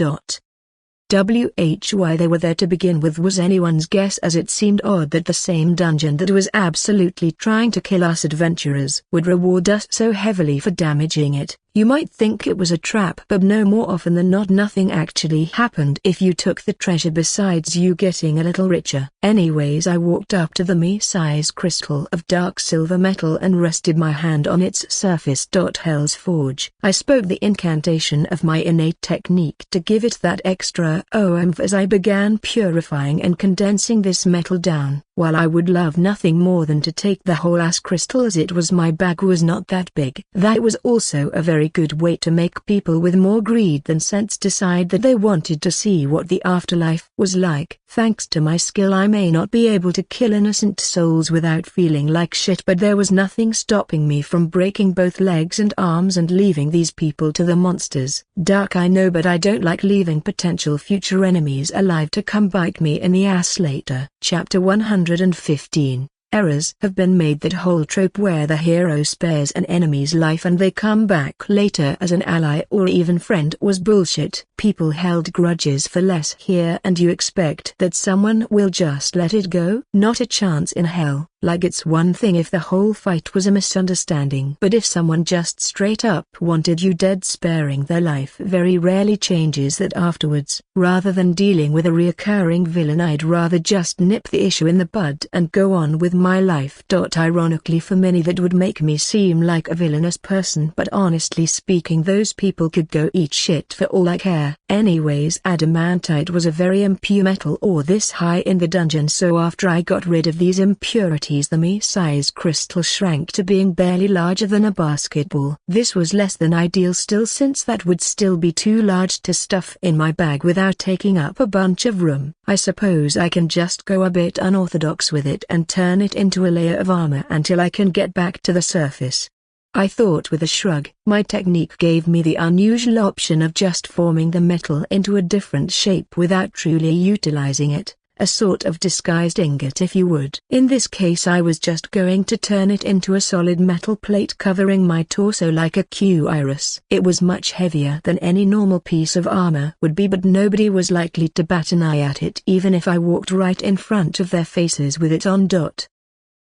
[SPEAKER 1] Why they were there to begin with was anyone's guess, as it seemed odd that the same dungeon that was absolutely trying to kill us adventurers would reward us so heavily for damaging it. You might think it was a trap, but no, more often than not nothing actually happened if you took the treasure besides you getting a little richer. Anyways, I walked up to the me-sized crystal of dark silver metal and rested my hand on its surface. Hell's Forge. I spoke the incantation of my innate technique to give it that extra oomph as I began purifying and condensing this metal down. While I would love nothing more than to take the whole ass crystal, as it was, my bag was not that big. That was also a very good way to make people with more greed than sense decide that they wanted to see what the afterlife was like. Thanks to my skill, I may not be able to kill innocent souls without feeling like shit, but there was nothing stopping me from breaking both legs and arms and leaving these people to the monsters. Dark, I know, but I don't like leaving potential future enemies alive to come bite me in the ass later. Chapter 115. Errors have been made. That whole trope where the hero spares an enemy's life and they come back later as an ally or even friend was bullshit. People held grudges for less here, and you expect that someone will just let it go? Not a chance in hell. Like, it's one thing if the whole fight was a misunderstanding, but if someone just straight up wanted you dead, sparing their life very rarely changes that afterwards. Rather than dealing with a reoccurring villain, I'd rather just nip the issue in the bud and go on with my life. Ironically, for many that would make me seem like a villainous person, but honestly speaking, those people could go eat shit for all I care. Anyways, adamantite was a very impure metal ore this high in the dungeon, so after I got rid of these impurities, the me-sized crystal shrank to being barely larger than a basketball. This was less than ideal still, since that would still be too large to stuff in my bag without taking up a bunch of room. I suppose I can just go a bit unorthodox with it and turn it into a layer of armor until I can get back to the surface. I thought with a shrug. My technique gave me the unusual option of just forming the metal into a different shape without truly utilizing it, a sort of disguised ingot if you would. In this case I was just going to turn it into a solid metal plate covering my torso like a cuirass. It was much heavier than any normal piece of armor would be, but nobody was likely to bat an eye at it even if I walked right in front of their faces with it on.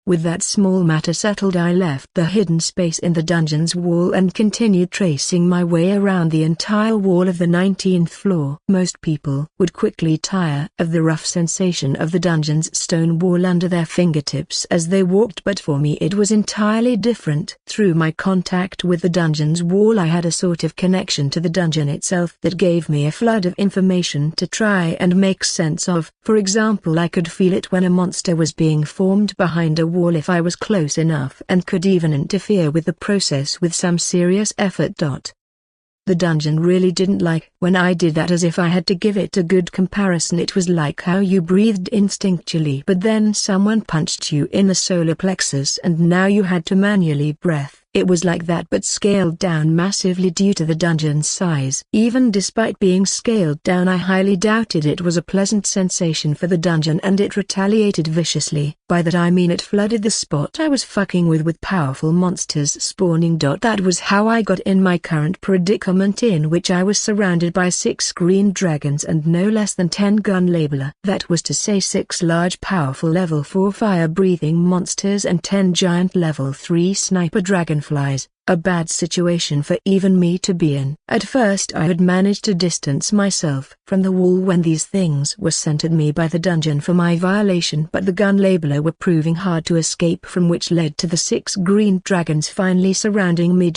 [SPEAKER 1] With that small matter settled, I left the hidden space in the dungeon's wall and continued tracing my way around the entire wall of the 19th floor. Most people would quickly tire of the rough sensation of the dungeon's stone wall under their fingertips as they walked, but for me it was entirely different. Through my contact with the dungeon's wall I had a sort of connection to the dungeon itself that gave me a flood of information to try and make sense of. For example, I could feel it when a monster was being formed behind a wall if I was close enough, and could even interfere with the process with some serious effort. The dungeon really didn't like when I did that. As if I had to give it a good comparison, it was like how you breathed instinctually but then someone punched you in the solar plexus and now you had to manually breath. It was like that, but scaled down massively due to the dungeon's size. Even despite being scaled down, I highly doubted it was a pleasant sensation for the dungeon, and it retaliated viciously. By that I mean it flooded the spot I was fucking with powerful monsters spawning. That was how I got in my current predicament, in which I was surrounded by 6 green dragons and no less than 10 gun labeler. That was to say 6 large powerful level 4 fire-breathing monsters and 10 giant level 3 sniper dragonflies. A bad situation for even me to be in. At first I had managed to distance myself from the wall when these things were sent at me by the dungeon for my violation, but the gun labeler were proving hard to escape from, which led to the 6 green dragons finally surrounding me.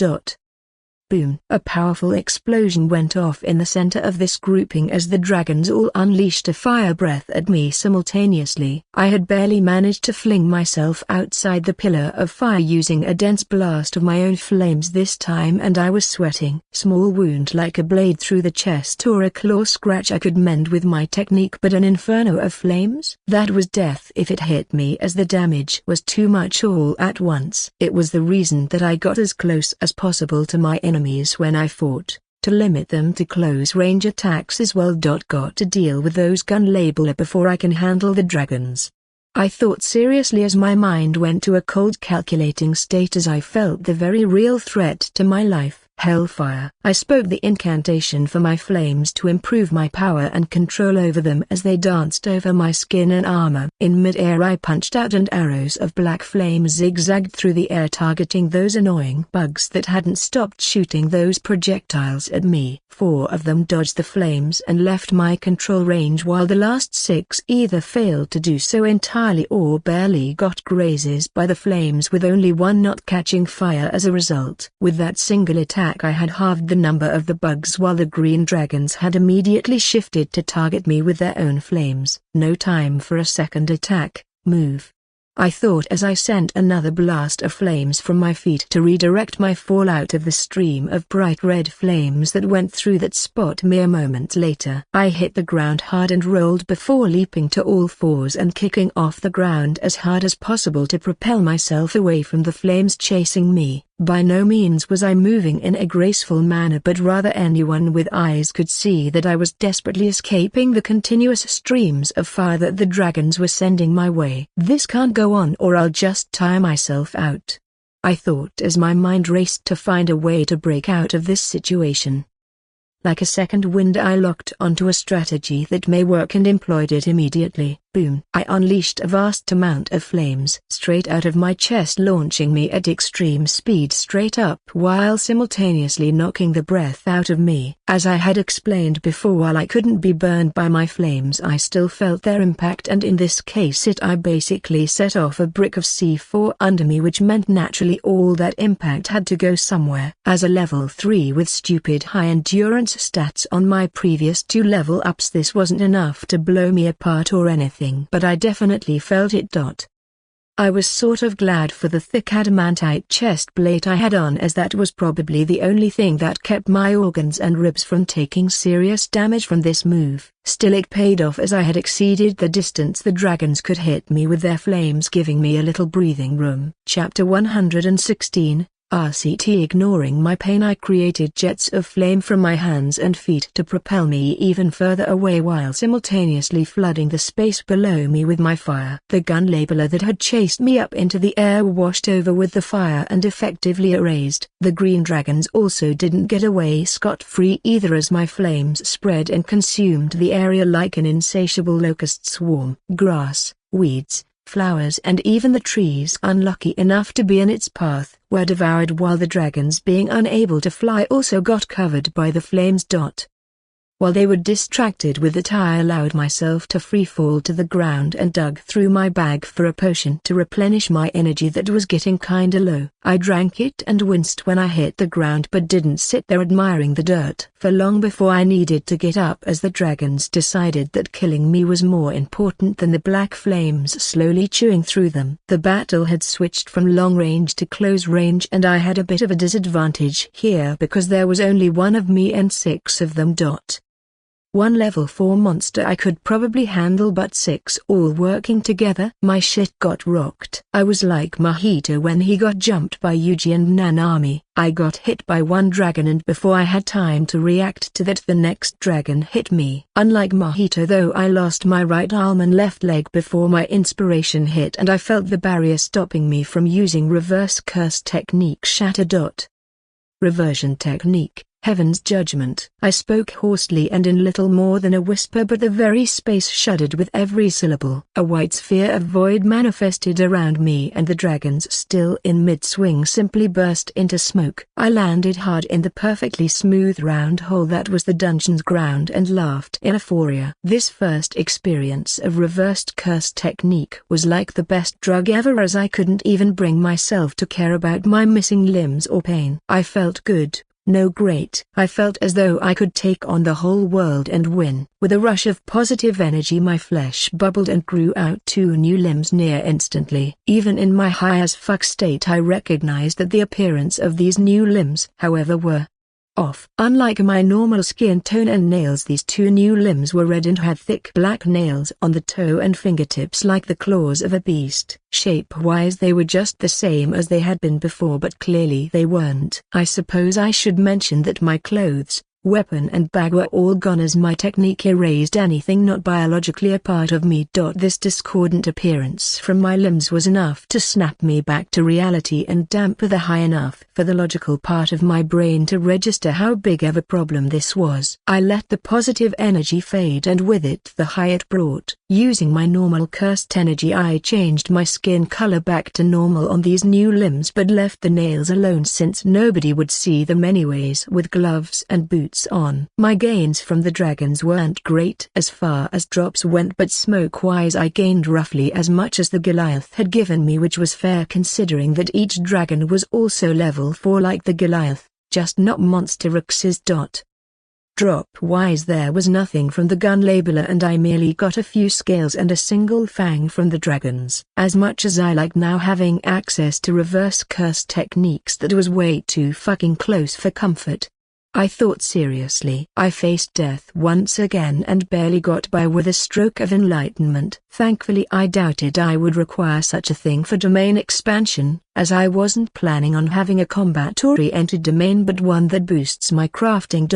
[SPEAKER 1] Boom! A powerful explosion went off in the center of this grouping as the dragons all unleashed a fire breath at me simultaneously. I had barely managed to fling myself outside the pillar of fire using a dense blast of my own flames this time, and I was sweating. Small wound like a blade through the chest or a claw scratch I could mend with my technique, but an inferno of flames? That was death if it hit me, as the damage was too much all at once. It was the reason that I got as close as possible to my enemies when I fought, to limit them to close range attacks as well. Got to deal with those gun labeler before I can handle the dragons. I thought seriously as my mind went to a cold calculating state as I felt the very real threat to my life. Hellfire. I spoke the incantation for my flames to improve my power and control over them as they danced over my skin and armor. In mid-air I punched out, and arrows of black flame zigzagged through the air, targeting those annoying bugs that hadn't stopped shooting those projectiles at me. 4 of them dodged the flames and left my control range, while the last 6 either failed to do so entirely or barely got grazes by the flames, with only one not catching fire as a result. With that single attack I had halved the number of the bugs, while the green dragons had immediately shifted to target me with their own flames. No time for a second attack. Move, I thought as I sent another blast of flames from my feet to redirect my fall out of the stream of bright red flames that went through that spot. Mere moments later, I hit the ground hard and rolled before leaping to all fours and kicking off the ground as hard as possible to propel myself away from the flames chasing me. By no means was I moving in a graceful manner, but rather anyone with eyes could see that I was desperately escaping the continuous streams of fire that the dragons were sending my way. This can't go on, or I'll just tire myself out, I thought as my mind raced to find a way to break out of this situation. Like a second wind I locked onto a strategy that may work and employed it immediately. Boom! I unleashed a vast amount of flames straight out of my chest, launching me at extreme speed straight up while simultaneously knocking the breath out of me. As I had explained before, while I couldn't be burned by my flames, I still felt their impact, and in this case I basically set off a brick of C4 under me, which meant naturally all that impact had to go somewhere. As a level 3 with stupid high endurance stats on my previous 2 level ups, this wasn't enough to blow me apart or anything, but I definitely felt it. I was sort of glad for the thick adamantite chest plate I had on, as that was probably the only thing that kept my organs and ribs from taking serious damage from this move. Still, it paid off as I had exceeded the distance the dragons could hit me with their flames, giving me a little breathing room. Chapter 116, Ignoring my pain, I created jets of flame from my hands and feet to propel me even further away while simultaneously flooding the space below me with my fire. The gun labeler that had chased me up into the air washed over with the fire and effectively erased. The green dragons also didn't get away scot-free either, as my flames spread and consumed the area like an insatiable locust swarm. Grass, weeds, flowers and even the trees unlucky enough to be in its path were devoured, while the dragons, being unable to fly, also got covered by the flames. While they were distracted with it, I allowed myself to free fall to the ground and dug through my bag for a potion to replenish my energy that was getting kinda low. I drank it and winced when I hit the ground, but didn't sit there admiring the dirt for long before I needed to get up, as the dragons decided that killing me was more important than the black flames slowly chewing through them. The battle had switched from long range to close range, and I had a bit of a disadvantage here because there was only one of me and 6 of them. One level 4 monster I could probably handle, but 6 all working together? My shit got rocked. I was like Mahito when he got jumped by Yuji and Nanami. I got hit by one dragon, and before I had time to react to that, the next dragon hit me. Unlike Mahito though, I lost my right arm and left leg before my inspiration hit, and I felt the barrier stopping me from using reverse curse technique shatter. Reversion technique. Heaven's judgment. I spoke hoarsely and in little more than a whisper, but the very space shuddered with every syllable. A white sphere of void manifested around me, and the dragons, still in mid-swing, simply burst into smoke. I landed hard in the perfectly smooth round hole that was the dungeon's ground and laughed in euphoria. This first experience of reversed curse technique was like the best drug ever, as I couldn't even bring myself to care about my missing limbs or pain. I felt good. No, great. I felt as though I could take on the whole world and win. With a rush of positive energy, my flesh bubbled and grew out 2 new limbs near instantly. Even in my high as fuck state, I recognized that the appearance of these new limbs, however, were off. Unlike my normal skin tone and nails, these 2 new limbs were red and had thick black nails on the toe and fingertips like the claws of a beast. Shape-wise they were just the same as they had been before, but clearly they weren't. I suppose I should mention that my clothes, weapon and bag were all gone, as my technique erased anything not biologically a part of me. This discordant appearance from my limbs was enough to snap me back to reality and dampen the high enough for the logical part of my brain to register how big of a problem this was. I let the positive energy fade, and with it the high it brought. Using my normal cursed energy, I changed my skin color back to normal on these new limbs, but left the nails alone since nobody would see them anyways with gloves and boots on. My gains from the dragons weren't great as far as drops went, but smoke-wise I gained roughly as much as the Goliath had given me, which was fair considering that each dragon was also level 4 like the Goliath, just not Monster X's. Drop-wise there was nothing from the gun labeler, and I merely got a few scales and a single fang from the dragons. As much as I like now having access to reverse curse techniques, that was way too fucking close for comfort. I thought seriously. I faced death once again and barely got by with a stroke of enlightenment. Thankfully I doubted I would require such a thing for domain expansion, as I wasn't planning on having a combat-oriented domain but one that boosts my crafting.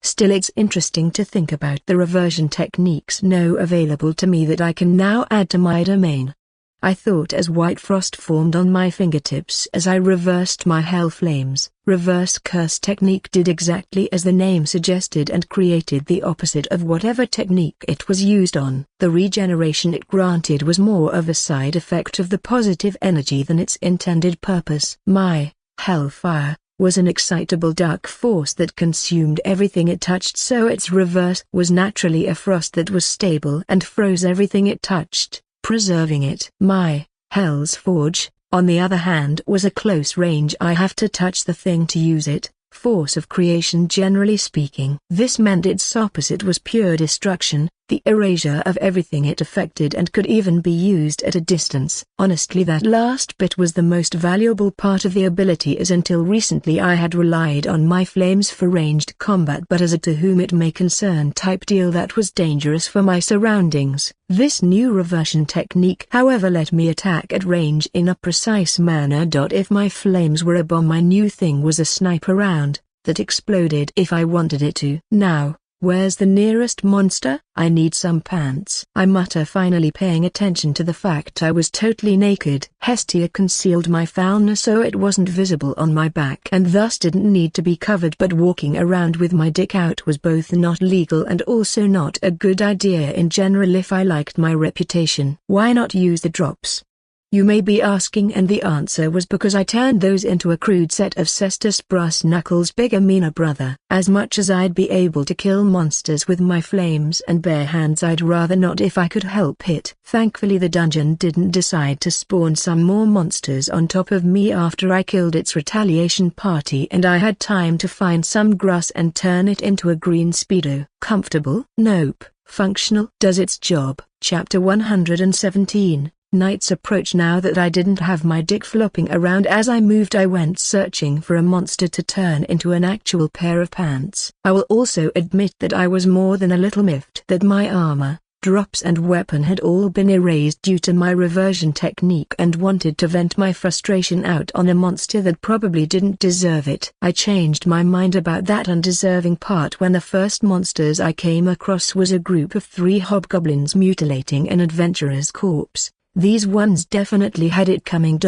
[SPEAKER 1] Still, it's interesting to think about the reversion techniques now available to me that I can now add to my domain. I thought as white frost formed on my fingertips as I reversed my hell flames. Reverse curse technique did exactly as the name suggested and created the opposite of whatever technique it was used on. The regeneration it granted was more of a side effect of the positive energy than its intended purpose. My hellfire was an excitable dark force that consumed everything it touched, so its reverse was naturally a frost that was stable and froze everything it touched, preserving it. My Hell's Forge, on the other hand, was a close range. I have to touch the thing to use it, force of creation generally speaking. This meant its opposite was pure destruction, the erasure of everything it affected and could even be used at a distance. Honestly, that last bit was the most valuable part of the ability, as until recently I had relied on my flames for ranged combat, but as a to whom it may concern type deal that was dangerous for my surroundings. This new reversion technique, however, let me attack at range in a precise manner. If my flames were a bomb, my new thing was a sniper round that exploded if I wanted it to. Now, where's the nearest monster? I need some pants, I mutter, finally paying attention to the fact I was totally naked. Hestia concealed my foulness so it wasn't visible on my back and thus didn't need to be covered, but walking around with my dick out was both not legal and also not a good idea in general if I liked my reputation. Why not use the drops? You may be asking, and the answer was because I turned those into a crude set of cestus brass knuckles. Bigger meaner brother. As much as I'd be able to kill monsters with my flames and bare hands, I'd rather not if I could help it. Thankfully the dungeon didn't decide to spawn some more monsters on top of me after I killed its retaliation party, and I had time to find some grass and turn it into a green speedo. Comfortable? Nope. Functional? Does its job. Chapter 117. Night's approach. Now that I didn't have my dick flopping around as I moved, I went searching for a monster to turn into an actual pair of pants. I will also admit that I was more than a little miffed that my armor, drops and weapon had all been erased due to my reversion technique, and wanted to vent my frustration out on a monster that probably didn't deserve it. I changed my mind about that undeserving part when the first monsters I came across was a group of 3 hobgoblins mutilating an adventurer's corpse. These ones definitely had it coming.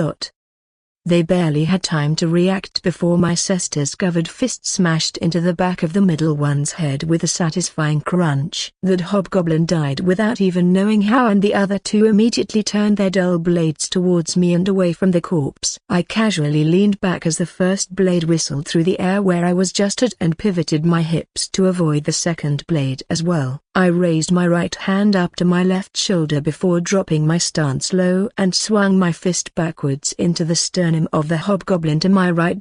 [SPEAKER 1] They barely had time to react before my cestus-covered fist smashed into the back of the middle one's head with a satisfying crunch. That hobgoblin died without even knowing how, and the other 2 immediately turned their dull blades towards me and away from the corpse. I casually leaned back as the first blade whistled through the air where I was just at and pivoted my hips to avoid the second blade as well. I raised my right hand up to my left shoulder before dropping my stance low and swung my fist backwards into the sternum of the hobgoblin to my right.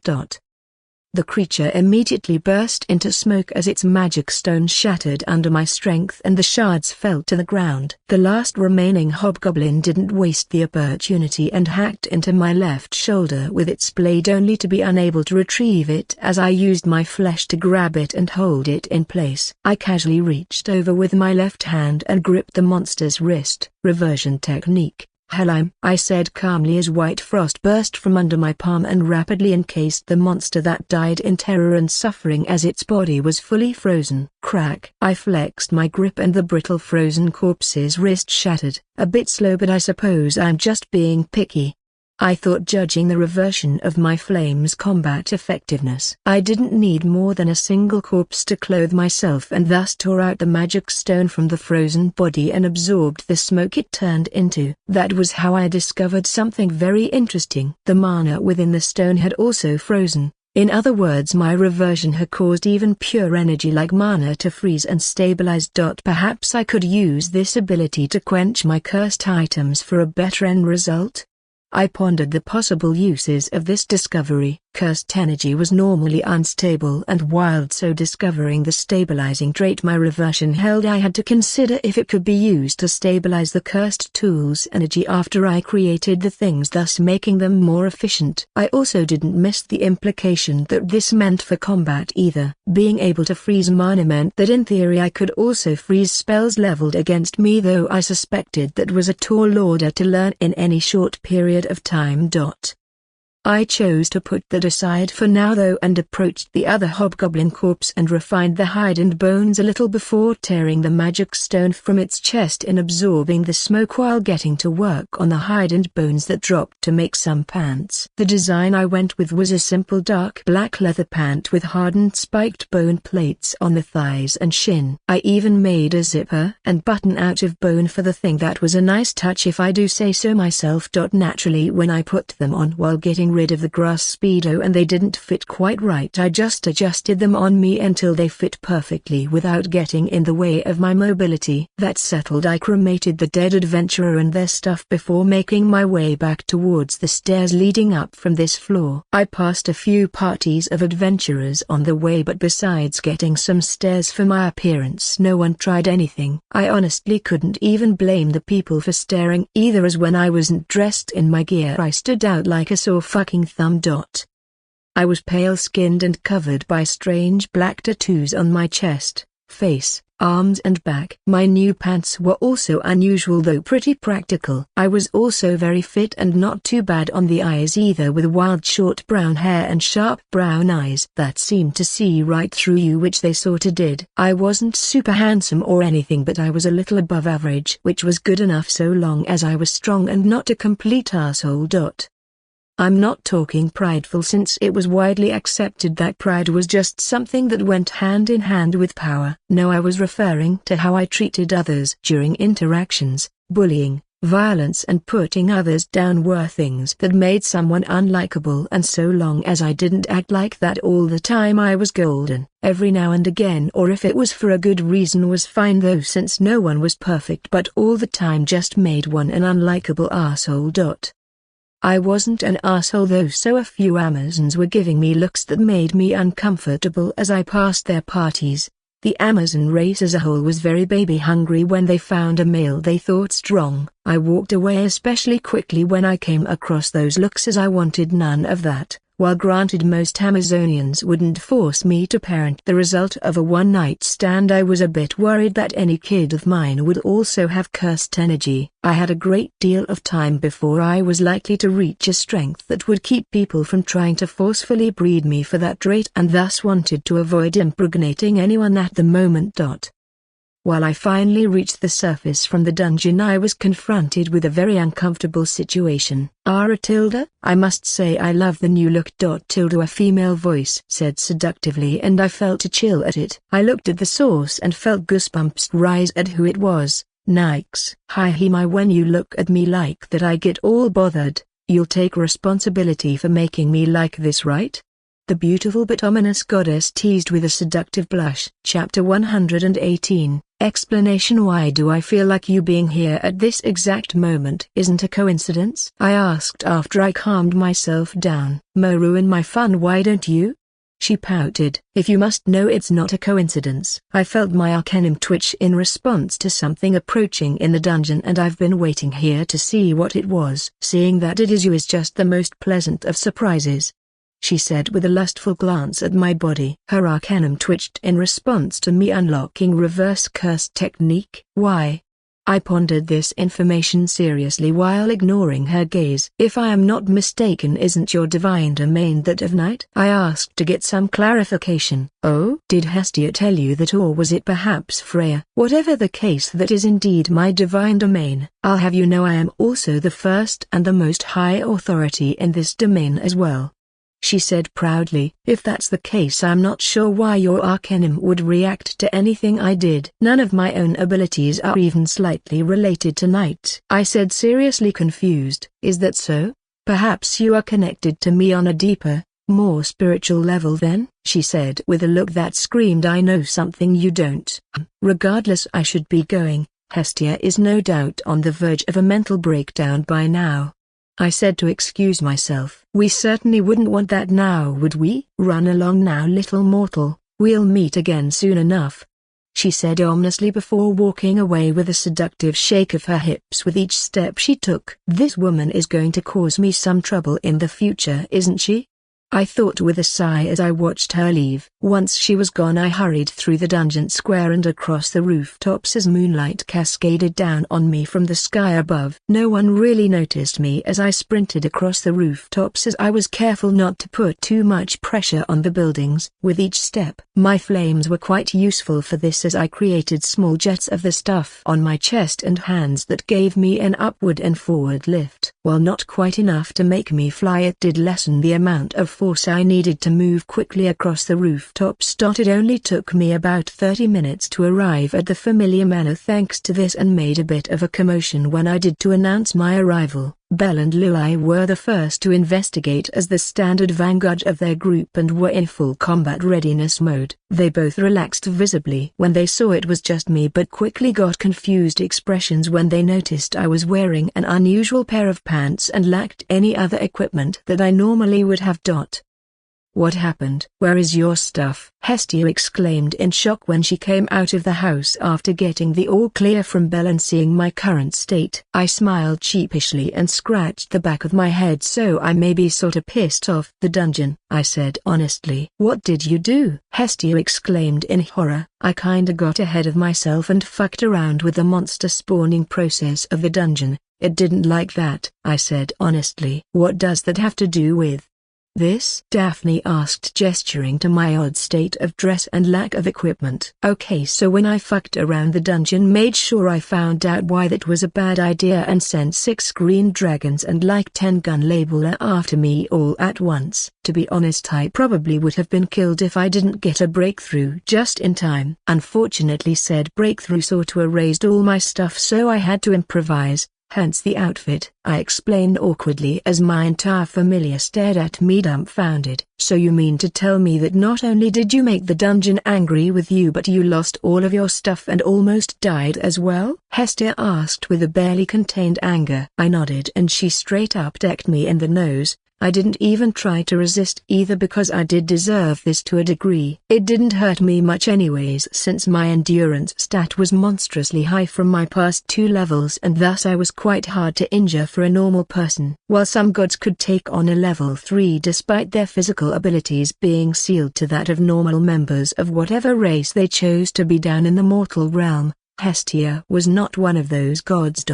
[SPEAKER 1] The creature immediately burst into smoke as its magic stone shattered under my strength and the shards fell to the ground. The last remaining hobgoblin didn't waste the opportunity and hacked into my left shoulder with its blade, only to be unable to retrieve it as I used my flesh to grab it and hold it in place. I casually reached over with my left hand and gripped the monster's wrist. Reversion technique. Hell, I said calmly as white frost burst from under my palm and rapidly encased the monster that died in terror and suffering as its body was fully frozen. Crack. I flexed my grip and the brittle frozen corpse's wrist shattered. A bit slow, but I suppose I'm just being picky. I thought, judging the reversion of my flame's combat effectiveness. I didn't need more than a single corpse to clothe myself, and thus tore out the magic stone from the frozen body and absorbed the smoke it turned into. That was how I discovered something very interesting. The mana within the stone had also frozen. In other words, my reversion had caused even pure energy like mana to freeze and stabilize. Perhaps I could use this ability to quench my cursed items for a better end result? I pondered the possible uses of this discovery. Cursed energy was normally unstable and wild, so discovering the stabilizing trait my reversion held, I had to consider if it could be used to stabilize the cursed tool's energy after I created the things, thus making them more efficient. I also didn't miss the implication that this meant for combat either. Being able to freeze mana meant that in theory I could also freeze spells leveled against me, though I suspected that was a tall order to learn in any short period of time. I chose to put that aside for now though, and approached the other hobgoblin corpse and refined the hide and bones a little before tearing the magic stone from its chest and absorbing the smoke while getting to work on the hide and bones that dropped to make some pants. The design I went with was a simple dark black leather pant with hardened spiked bone plates on the thighs and shin. I even made a zipper and button out of bone for the thing. That was a nice touch if I do say so myself. Naturally, when I put them on while getting rid of the grass Speedo and they didn't fit quite right. I just adjusted them on me until they fit perfectly without getting in the way of my mobility. That settled, I cremated the dead adventurer and their stuff before making my way back towards the stairs leading up from this floor. I passed a few parties of adventurers on the way, but besides getting some stares for my appearance, no one tried anything. I honestly couldn't even blame the people for staring either, as when I wasn't dressed in my gear I stood out like a sore fucking thumb. I was pale-skinned and covered by strange black tattoos on my chest, face, arms and back. My new pants were also unusual though pretty practical. I was also very fit and not too bad on the eyes either, with wild short brown hair and sharp brown eyes that seemed to see right through you, which they sorta did. I wasn't super handsome or anything, but I was a little above average, which was good enough so long as I was strong and not a complete asshole. I'm not talking prideful, since it was widely accepted that pride was just something that went hand in hand with power. No, I was referring to how I treated others during interactions. Bullying, violence and putting others down were things that made someone unlikable, and so long as I didn't act like that all the time, I was golden. Every now and again, or if it was for a good reason, was fine though, since no one was perfect, but all the time just made one an unlikable asshole. I wasn't an asshole though, so a few Amazons were giving me looks that made me uncomfortable as I passed their parties. The Amazon race as a whole was very baby hungry when they found a male they thought strong. I walked away especially quickly when I came across those looks, as I wanted none of that. While granted most Amazonians wouldn't force me to parent the result of a one-night stand, I was a bit worried that any kid of mine would also have cursed energy. I had a great deal of time before I was likely to reach a strength that would keep people from trying to forcefully breed me for that trait, and thus wanted to avoid impregnating anyone at the moment. While I finally reached the surface from the dungeon, I was confronted with a very uncomfortable situation. I must say I love the new look. A female voice said seductively, and I felt a chill at it. I looked at the source and felt goosebumps rise at who it was. Nikes. Hi my, when you look at me like that I get all bothered. You'll take responsibility for making me like this, right? The beautiful but ominous goddess teased with a seductive blush. Chapter 118. Explanation. Why do I feel like you being here at this exact moment isn't a coincidence? I asked after I calmed myself down. Ruin my fun, why don't you? She pouted. If you must know, it's not a coincidence. I felt my arcanum twitch in response to something approaching in the dungeon, and I've been waiting here to see what it was. Seeing that it is you is just the most pleasant of surprises, she said with a lustful glance at my body. Her arcanum twitched in response to me unlocking reverse curse technique. Why? I pondered this information seriously while ignoring her gaze. If I am not mistaken, isn't your divine domain that of night? I asked to get some clarification. Oh? Did Hestia tell you that, or was it perhaps Freya? Whatever the case, that is indeed my divine domain. I'll have you know I am also the first and the most high authority in this domain as well, she said proudly. If that's the case, I'm not sure why your arcanum would react to anything I did. None of my own abilities are even slightly related to night, I said, seriously confused. Is that so? Perhaps you are connected to me on a deeper, more spiritual level then, she said with a look that screamed, I know something you don't. Regardless, I should be going. Hestia is no doubt on the verge of a mental breakdown by now, I said to excuse myself. We certainly wouldn't want that now, would we? Run along now, little mortal, we'll meet again soon enough, she said ominously before walking away with a seductive shake of her hips with each step she took. This woman is going to cause me some trouble in the future, isn't she? I thought with a sigh as I watched her leave. Once she was gone, I hurried through the dungeon square and across the rooftops as moonlight cascaded down on me from the sky above. No one really noticed me as I sprinted across the rooftops, as I was careful not to put too much pressure on the buildings. With each step, my flames were quite useful for this, as I created small jets of the stuff on my chest and hands that gave me an upward and forward lift. While not quite enough to make me fly, it did lessen the amount of force I needed to move quickly across the rooftops. It only took me about 30 minutes to arrive at the familiar manor thanks to this, and made a bit of a commotion when I did to announce my arrival. Belle and Luli were the first to investigate as the standard vanguard of their group and were in full combat readiness mode. They both relaxed visibly when they saw it was just me, but quickly got confused expressions when they noticed I was wearing an unusual pair of pants and lacked any other equipment that I normally would have. "What happened? Where is your stuff?" Hestia exclaimed in shock when she came out of the house after getting the all clear from Belle and seeing my current state. I smiled sheepishly and scratched the back of my head, so I may be sorta pissed off. "The dungeon," I said honestly. "What did you do?" Hestia exclaimed in horror. "I kinda got ahead of myself and fucked around with the monster spawning process of the dungeon. It didn't like that," I said honestly. "What does that have to do with this?" Daphne asked, gesturing to my odd state of dress and lack of equipment. "Okay, so when I fucked around the dungeon, made sure I found out why that was a bad idea and sent 6 green dragons and like 10 gun labeler after me all at once. To be honest, I probably would have been killed if I didn't get a breakthrough just in time. Unfortunately, said breakthrough sorta erased all my stuff, so I had to improvise. Hence the outfit," I explained awkwardly as my entire familia stared at me dumbfounded. "So you mean to tell me that not only did you make the dungeon angry with you, but you lost all of your stuff and almost died as well?" Hestia asked with a barely contained anger. I nodded and she straight up decked me in the nose. I didn't even try to resist either because I did deserve this to a degree. It didn't hurt me much anyways, since my endurance stat was monstrously high from my past 2 levels, and thus I was quite hard to injure for a normal person. While some gods could take on a level 3 despite their physical abilities being sealed to that of normal members of whatever race they chose to be down in the mortal realm, Hestia was not one of those gods.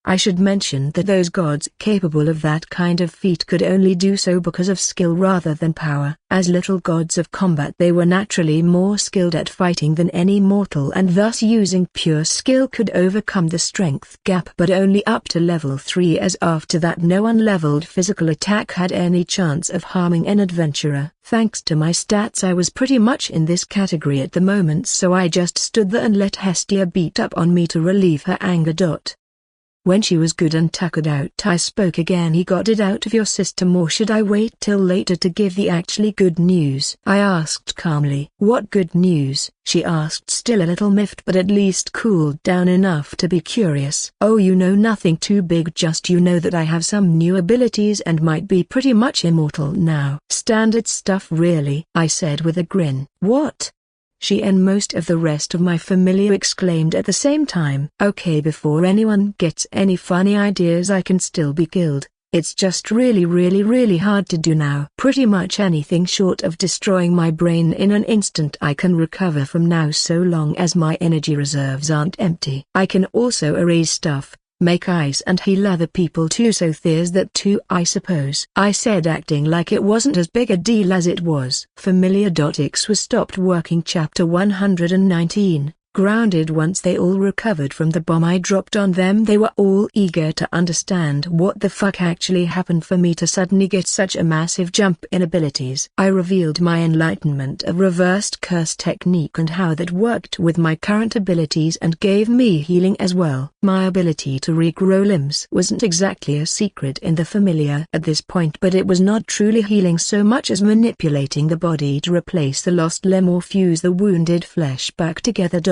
[SPEAKER 1] I should mention that those gods capable of that kind of feat could only do so because of skill rather than power. As little gods of combat, they were naturally more skilled at fighting than any mortal, and thus using pure skill could overcome the strength gap, but only up to level 3, as after that no unleveled physical attack had any chance of harming an adventurer. Thanks to my stats, I was pretty much in this category at the moment, so I just stood there and let Hestia beat up on me to relieve her anger. When she was good and tuckered out, I spoke again. "He got it out of your system, or should I wait till later to give the actually good news?" I asked calmly. "What good news?" she asked, still a little miffed but at least cooled down enough to be curious. "Oh, you know, nothing too big, just you know that I have some new abilities and might be pretty much immortal now." "Standard stuff really," I said with a grin. "What?" she and most of the rest of my familia exclaimed at the same time. "Okay, before anyone gets any funny ideas, I can still be killed. It's just really hard to do now. Pretty much anything short of destroying my brain in an instant I can recover from now, so long as my energy reserves aren't empty. I can also erase stuff, make ice and heal other people too, so there's that too, I suppose," I said, acting like it wasn't as big a deal as it was. Familia.X was stopped working. Chapter 119, Grounded. Once they all recovered from the bomb I dropped on them, they were all eager to understand what the fuck actually happened for me to suddenly get such a massive jump in abilities. I revealed my enlightenment of reversed curse technique and how that worked with my current abilities and gave me healing as well. My ability to regrow limbs wasn't exactly a secret in the familiar at this point, but it was not truly healing so much as manipulating the body to replace the lost limb or fuse the wounded flesh back together.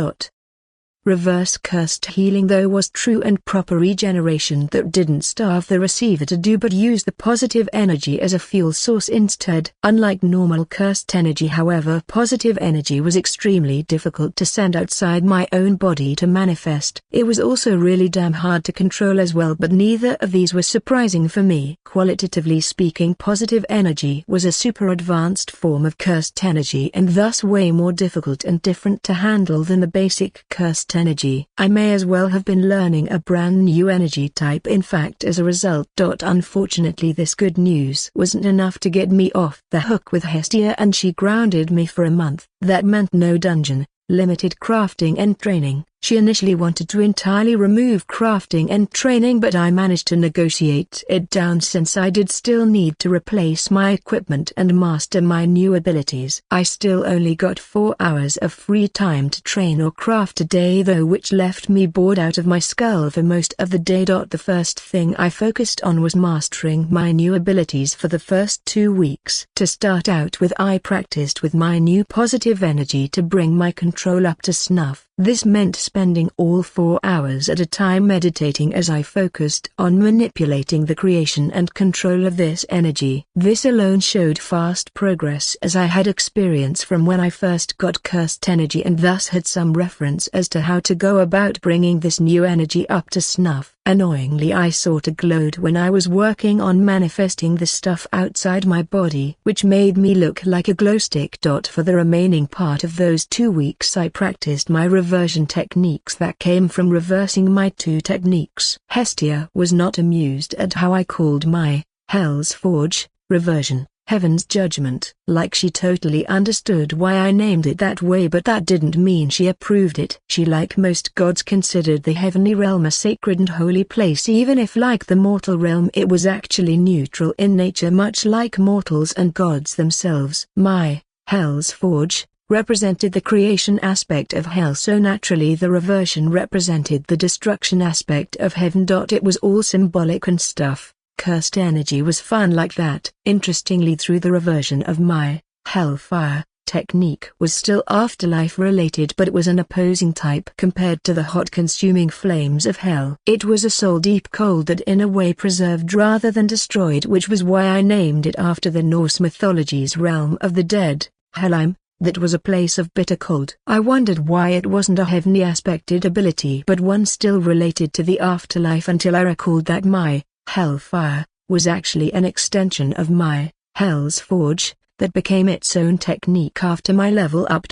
[SPEAKER 1] Reverse cursed healing, though, was true and proper regeneration that didn't starve the receiver to do but use the positive energy as a fuel source instead. Unlike normal cursed energy, however, positive energy was extremely difficult to send outside my own body to manifest. It was also really damn hard to control as well, but neither of these were surprising for me. Qualitatively speaking, positive energy was a super advanced form of cursed energy and thus way more difficult and different to handle than the basic cursed energy. I may as well have been learning a brand new energy type in fact as a result. Unfortunately, this good news wasn't enough to get me off the hook with Hestia, and she grounded me for a month. That meant no dungeon, limited crafting and training, She initially wanted to entirely remove crafting and training, but I managed to negotiate it down since I did still need to replace my equipment and master my new abilities. I still only got 4 hours of free time to train or craft a day though, which left me bored out of my skull for most of the day. The first thing I focused on was mastering my new abilities for the first 2 weeks. To start out with, I practiced with my new positive energy to bring my control up to snuff. This meant spending all 4 hours at a time meditating as I focused on manipulating the creation and control of this energy. This alone showed fast progress, as I had experience from when I first got cursed energy and thus had some reference as to how to go about bringing this new energy up to snuff. Annoyingly, I sort of glowed when I was working on manifesting the stuff outside my body, which made me look like a glow stick. For the remaining part of those 2 weeks I practiced my reversion techniques that came from reversing my 2 techniques. Hestia was not amused at how I called my Hell's Forge reversion Heaven's Judgment. Like she totally understood why I named it that way, but that didn't mean she approved it. She, like most gods, considered the heavenly realm a sacred and holy place, even if like the mortal realm it was actually neutral in nature, much like mortals and gods themselves. My Hell's Forge represented the creation aspect of hell, so naturally the reversion represented the destruction aspect of heaven. It was all symbolic and stuff. Cursed energy was fun like that. Interestingly, through the reversion of my Hellfire technique was still afterlife related, but it was an opposing type compared to the hot consuming flames of hell. It was a soul deep cold that in a way preserved rather than destroyed, which was why I named it after the Norse mythology's realm of the dead, Helheim. That was a place of bitter cold. I wondered why it wasn't a heavenly aspected ability but one still related to the afterlife, until I recalled that my Hellfire was actually an extension of my Hell's Forge that became its own technique after my level up.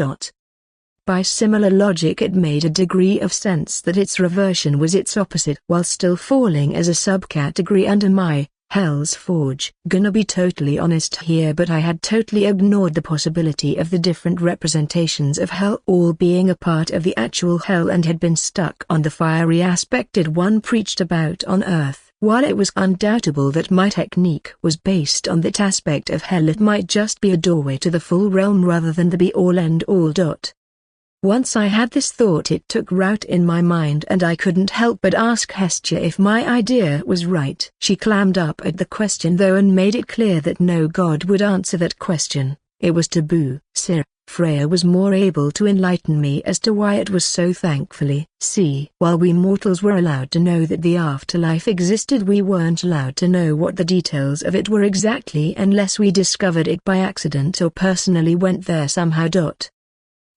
[SPEAKER 1] By similar logic, it made a degree of sense that its reversion was its opposite, while still falling as a subcategory under my Hell's Forge. Gonna be totally honest here, but I had totally ignored the possibility of the different representations of hell all being a part of the actual hell and had been stuck on the fiery aspected one preached about on earth. While it was undoubtable that my technique was based on that aspect of hell, it might just be a doorway to the full realm rather than the be-all and all. Once I had this thought, it took root in my mind and I couldn't help but ask Hestia if my idea was right. She clammed up at the question though and made it clear that no god would answer that question. It was taboo. Freya was more able to enlighten me as to why it was so, thankfully. See, while we mortals were allowed to know that the afterlife existed, we weren't allowed to know what the details of it were exactly unless we discovered it by accident or personally went there somehow.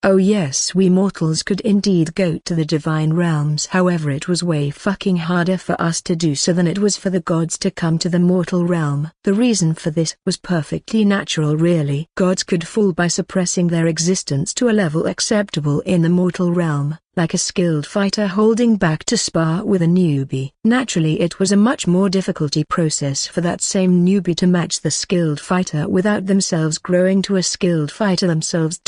[SPEAKER 1] Oh yes, we mortals could indeed go to the divine realms, however it was way fucking harder for us to do so than it was for the gods to come to the mortal realm. The reason for this was perfectly natural really. Gods could fall by suppressing their existence to a level acceptable in the mortal realm, like a skilled fighter holding back to spar with a newbie. Naturally it was a much more difficulty process for that same newbie to match the skilled fighter without themselves growing to a skilled fighter themselves.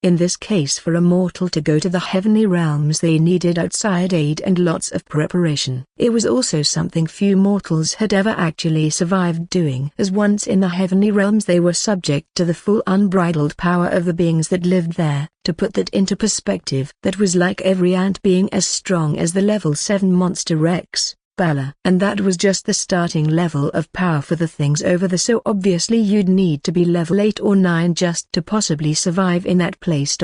[SPEAKER 1] In this case, for a mortal to go to the heavenly realms they needed outside aid and lots of preparation. It was also something few mortals had ever actually survived doing, as once in the heavenly realms they were subject to the full unbridled power of the beings that lived there. To put that into perspective, that was like every ant being as strong as the level 7 monster Rex. Bala. And that was just the starting level of power for the things over there, so obviously you'd need to be level 8 or 9 just to possibly survive in that place.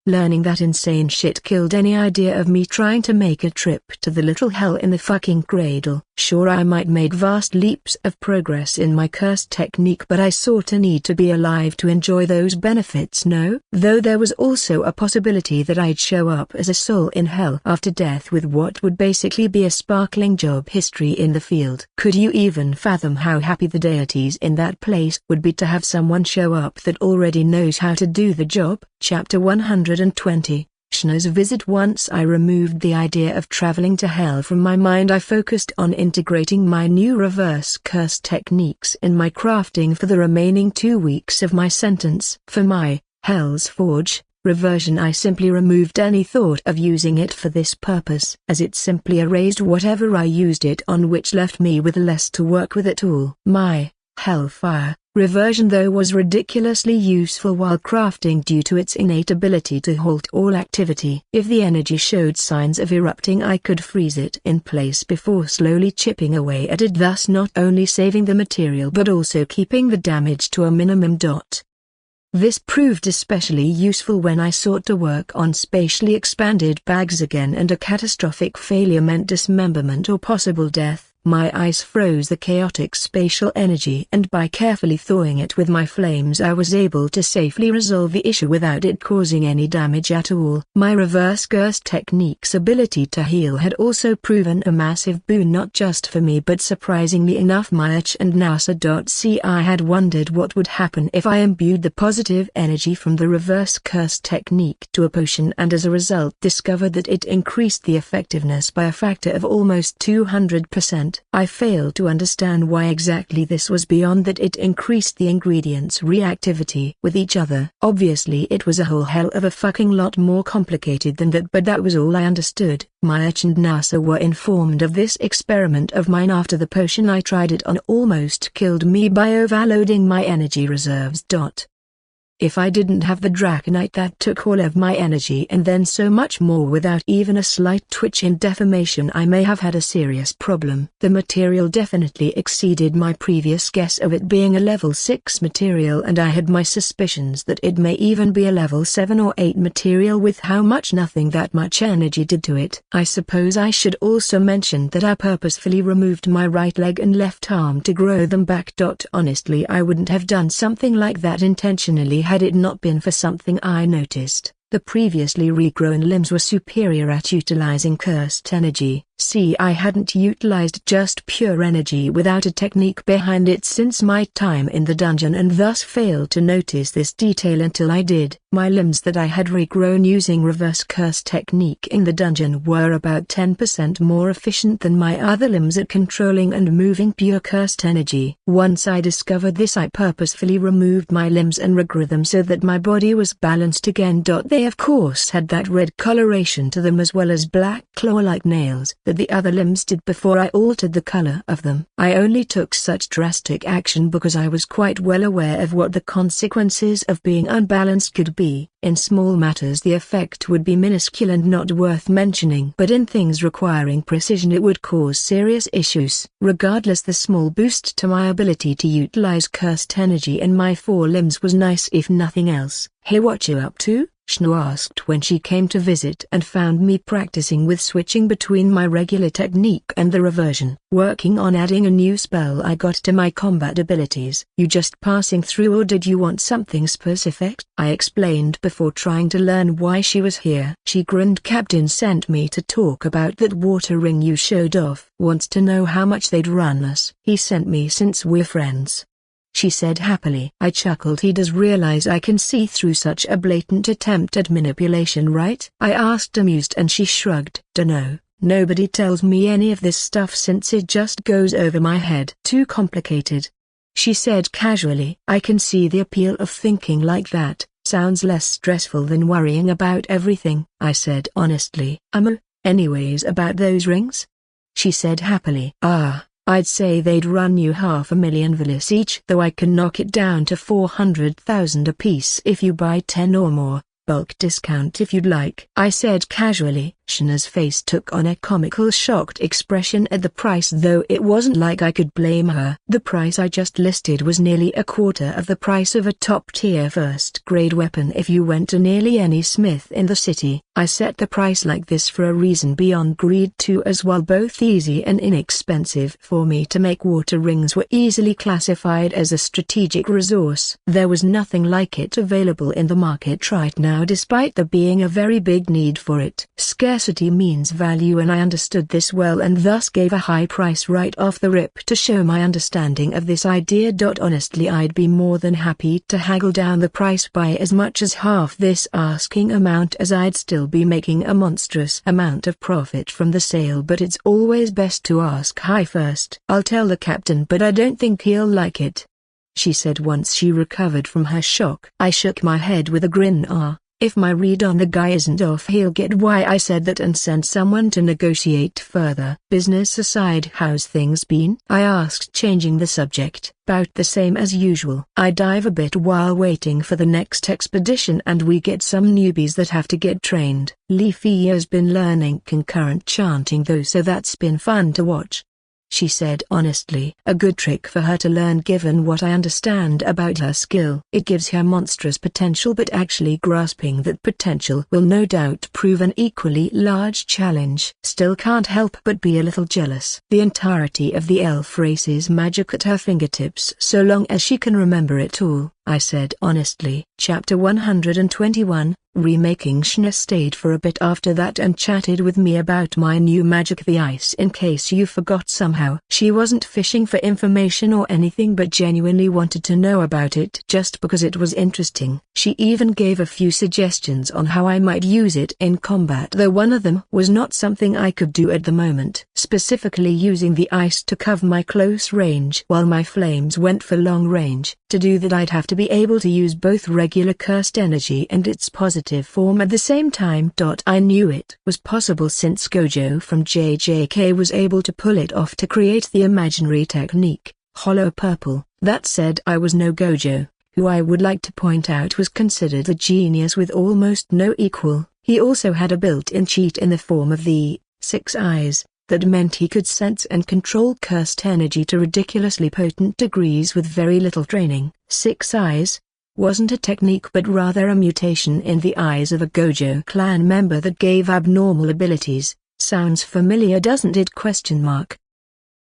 [SPEAKER 1] Learning that insane shit killed any idea of me trying to make a trip to the little hell in the fucking cradle. Sure, I might made vast leaps of progress in my cursed technique, but I sorta need to be alive to enjoy those benefits, no? Though there was also a possibility that I'd show up as a soul in hell after death with what would basically be a sparkling job history in the field. Could you even fathom how happy the deities in that place would be to have someone show up that already knows how to do the job? Chapter 120. Shna's visit. Once I removed the idea of traveling to hell from my mind, I focused on integrating my new reverse curse techniques in my crafting for the remaining 2 weeks of my sentence. For my Hell's Forge Reversion: I simply removed any thought of using it for this purpose, as it simply erased whatever I used it on, which left me with less to work with at all. My Hellfire reversion though was ridiculously useful while crafting due to its innate ability to halt all activity. If the energy showed signs of erupting, I could freeze it in place before slowly chipping away at it, thus not only saving the material but also keeping the damage to a minimum. This proved especially useful when I sought to work on spatially expanded bags again and a catastrophic failure meant dismemberment or possible death. My ice froze the chaotic spatial energy, and by carefully thawing it with my flames I was able to safely resolve the issue without it causing any damage at all. My reverse curse technique's ability to heal had also proven a massive boon not just for me but surprisingly enough Myach and NASA. I had wondered what would happen if I imbued the positive energy from the reverse curse technique to a potion, and as a result discovered that it increased the effectiveness by a factor of almost 200%. I failed to understand why exactly this was beyond that it increased the ingredients' reactivity with each other. Obviously it was a whole hell of a fucking lot more complicated than that, but that was all I understood. Myach and NASA were informed of this experiment of mine after the potion I tried it on almost killed me by overloading my energy reserves. If I didn't have the Draconite that took all of my energy and then so much more without even a slight twitch in deformation, I may have had a serious problem. The material definitely exceeded my previous guess of it being a level 6 material, and I had my suspicions that it may even be a level 7 or 8 material with how much nothing that much energy did to it. I suppose I should also mention that I purposefully removed my right leg and left arm to grow them back. Honestly, I wouldn't have done something like that intentionally had it not been for something I noticed. The previously regrown limbs were superior at utilizing cursed energy. See, I hadn't utilized just pure energy without a technique behind it since my time in the dungeon, and thus failed to notice this detail until I did. My limbs that I had regrown using reverse curse technique in the dungeon were about 10% more efficient than my other limbs at controlling and moving pure cursed energy. Once I discovered this, I purposefully removed my limbs and regrew them so that my body was balanced again. They of course had that red coloration to them as well as black claw-like nails that the other limbs did before I altered the color of them. I only took such drastic action because I was quite well aware of what the consequences of being unbalanced could be. In small matters the effect would be minuscule and not worth mentioning, but in things requiring precision it would cause serious issues. Regardless, the small boost to my ability to utilize cursed energy in my 4 limbs was nice if nothing else. "Hey, what you up to?" Shno asked when she came to visit and found me practicing with switching between my regular technique and the reversion. "Working on adding a new spell I got to my combat abilities." "You just passing through, or did you want something specific?" I explained before trying to learn why she was here. She grinned. "Captain sent me to talk about that water ring you showed off. Wants to know how much they'd run us." "He sent me since we're friends," she said happily. I chuckled. "He does realize I can see through such a blatant attempt at manipulation, right?" I asked, amused, and she shrugged. "Dunno, nobody tells me any of this stuff since it just goes over my head." "Too complicated," she said casually. "I can see the appeal of thinking like that. Sounds less stressful than worrying about everything," I said honestly. Anyways, about those rings?" she said happily. I'd say they'd run you 500,000 villis each, though I can knock it down to 400,000 apiece if you buy 10 or more. Bulk discount if you'd like," I said casually. Shana's face took on a comical shocked expression at the price, though it wasn't like I could blame her. "The price I just listed was nearly a quarter of the price of a top-tier first-grade weapon if you went to nearly any smith in the city. I set the price like this for a reason beyond greed too, as while both easy and inexpensive for me to make, water rings were easily classified as a strategic resource. There was nothing like it available in the market right now, despite there being a very big need for it. Scarcity means value, and I understood this well and thus gave a high price right off the rip to show my understanding of this idea. Honestly, I'd be more than happy to haggle down the price by as much as half this asking amount, as I'd still be making a monstrous amount of profit from the sale, but it's always best to ask high first. "I'll tell the captain, but I don't think he'll like it," she said once she recovered from her shock. I shook my head with a grin. If my read on the guy isn't off, he'll get why I said that and send someone to negotiate further. Business aside, how's things been? I asked, changing the subject. About the same as usual. I dive a bit while waiting for the next expedition and we get some newbies that have to get trained. Leafy's been learning concurrent chanting though, so that's been fun to watch, she said honestly. A good trick for her to learn given what I understand about her skill. It gives her monstrous potential, but actually grasping that potential will no doubt prove an equally large challenge. Still can't help but be a little jealous. The entirety of the elf race's magic at her fingertips so long as she can remember it all, I said honestly. Chapter 121, Remaking. Shna stayed for a bit after that and chatted with me about my new magic, the ice. In case you forgot somehow. She wasn't fishing for information or anything but genuinely wanted to know about it just because it was interesting. She even gave a few suggestions on how I might use it in combat, though one of them was not something I could do at the moment. Specifically using the ice to cover my close range while my flames went for long range. To do that I'd have to be able to use both regular cursed energy and its positive form at the same time. I knew it was possible since Gojo from JJK was able to pull it off to create the imaginary technique, Hollow Purple. That said, I was no Gojo, who I would like to point out was considered a genius with almost no equal. He also had a built-in cheat in the form of the 6 eyes. That meant he could sense and control cursed energy to ridiculously potent degrees with very little training. 6 eyes wasn't a technique but rather a mutation in the eyes of a Gojo clan member that gave abnormal abilities. Sounds familiar, doesn't it?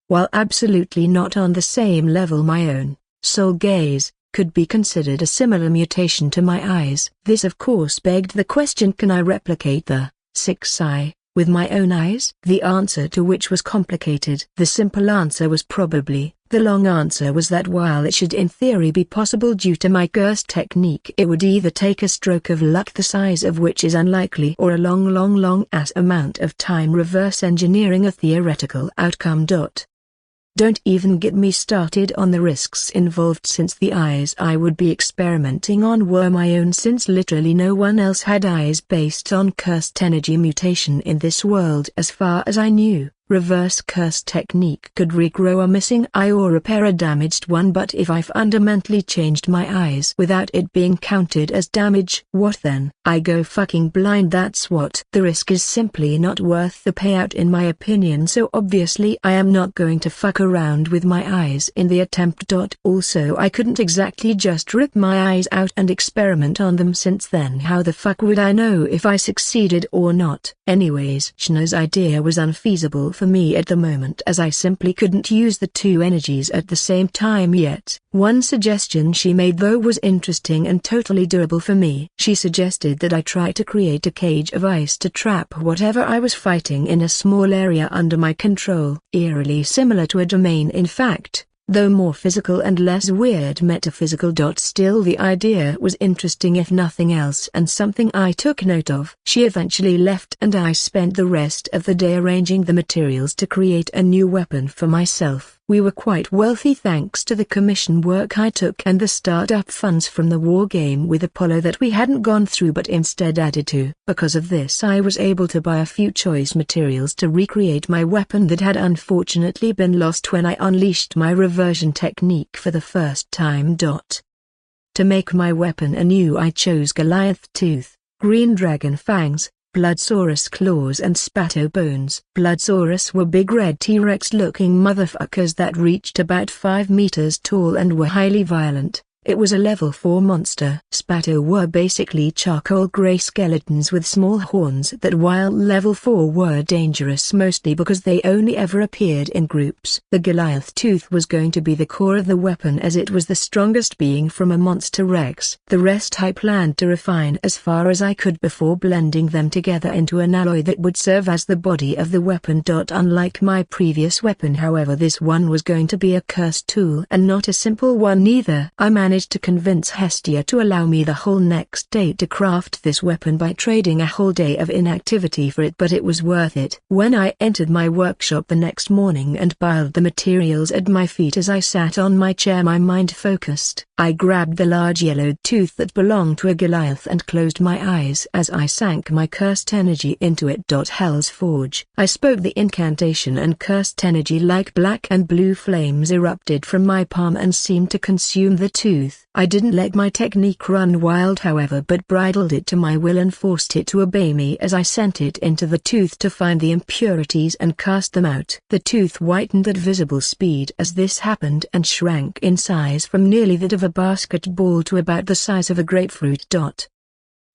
[SPEAKER 1] While absolutely not on the same level, my own soul gaze could be considered a similar mutation to my eyes. This of course begged the question, can I replicate the 6 eye with my own eyes? The answer to which was complicated. The simple answer was probably. The long answer was that while it should in theory be possible due to my cursed technique, it would either take a stroke of luck the size of which is unlikely, or a long ass amount of time reverse engineering a theoretical outcome. Don't even get me started on the risks involved, since the eyes I would be experimenting on were my own, since literally no one else had eyes based on cursed energy mutation in this world as far as I knew. Reverse curse technique could regrow a missing eye or repair a damaged one, but if I fundamentally changed my eyes without it being counted as damage, what then? I go fucking blind, that's what. The risk is simply not worth the payout in my opinion, so obviously I am not going to fuck around with my eyes in the attempt. Also, I couldn't exactly just rip my eyes out and experiment on them, since then how the fuck would I know if I succeeded or not? Anyways, Shna's idea was unfeasible for me at the moment, as I simply couldn't use the 2 energies at the same time yet. One suggestion she made though was interesting and totally doable for me. She suggested that I try to create a cage of ice to trap whatever I was fighting in a small area under my control. Eerily similar to a domain in fact, though more physical and less weird metaphysical. Still, the idea was interesting if nothing else, and something I took note of. She eventually left and I spent the rest of the day arranging the materials to create a new weapon for myself. We were quite wealthy thanks to the commission work I took and the startup funds from the war game with Apollo that we hadn't gone through but instead added to. Because of this, I was able to buy a few choice materials to recreate my weapon that had unfortunately been lost when I unleashed my reversion technique for the first time. To make my weapon anew, I chose Goliath Tooth, Green Dragon Fangs, Bloodsaurus Claws and Spato Bones. Bloodsaurus were big red T-Rex looking motherfuckers that reached about 5 meters tall and were highly violent. It was a level 4 monster. Spato were basically charcoal gray skeletons with small horns that, while level 4, were dangerous mostly because they only ever appeared in groups. The Goliath Tooth was going to be the core of the weapon as it was the strongest being from a monster Rex. The rest I planned to refine as far as I could before blending them together into an alloy that would serve as the body of the weapon. Unlike my previous weapon, however, this one was going to be a cursed tool and not a simple one either. I managed managed to convince Hestia to allow me the whole next day to craft this weapon by trading a whole day of inactivity for it, but it was worth it. When I entered my workshop the next morning and piled the materials at my feet as I sat on my chair, my mind focused. I grabbed the large yellowed tooth that belonged to a Goliath and closed my eyes as I sank my cursed energy into it. Hell's Forge. I spoke the incantation and cursed energy like black and blue flames erupted from my palm and seemed to consume the tooth. I didn't let my technique run wild however, but bridled it to my will and forced it to obey me as I sent it into the tooth to find the impurities and cast them out. The tooth whitened at visible speed as this happened and shrank in size from nearly that of a basketball to about the size of a grapefruit.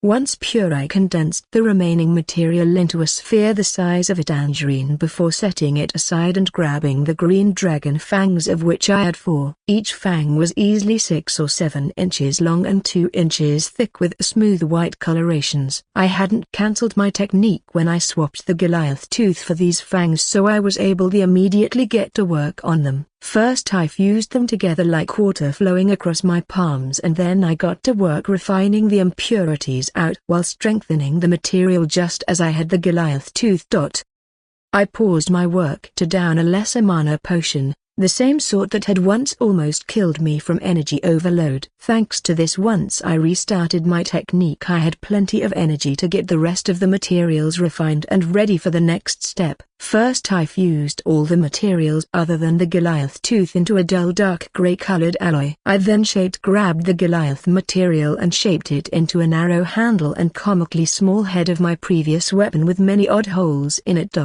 [SPEAKER 1] Once pure, I condensed the remaining material into a sphere the size of a tangerine before setting it aside and grabbing the green dragon fangs, of which I had 4. Each fang was easily 6 or 7 inches long and 2 inches thick with smooth white colorations. I hadn't cancelled my technique when I swapped the Goliath tooth for these fangs, so I was able to immediately get to work on them. First I fused them together like water flowing across my palms, and then I got to work refining the impurities out while strengthening the material just as I had the Goliath tooth. I paused my work to down a lesser mana potion, the same sort that had once almost killed me from energy overload. Thanks to this, once I restarted my technique, I had plenty of energy to get the rest of the materials refined and ready for the next step. First I fused all the materials other than the Goliath tooth into a dull dark grey colored alloy. I then grabbed the Goliath material and shaped it into a narrow handle and comically small head of my previous weapon with many odd holes in it.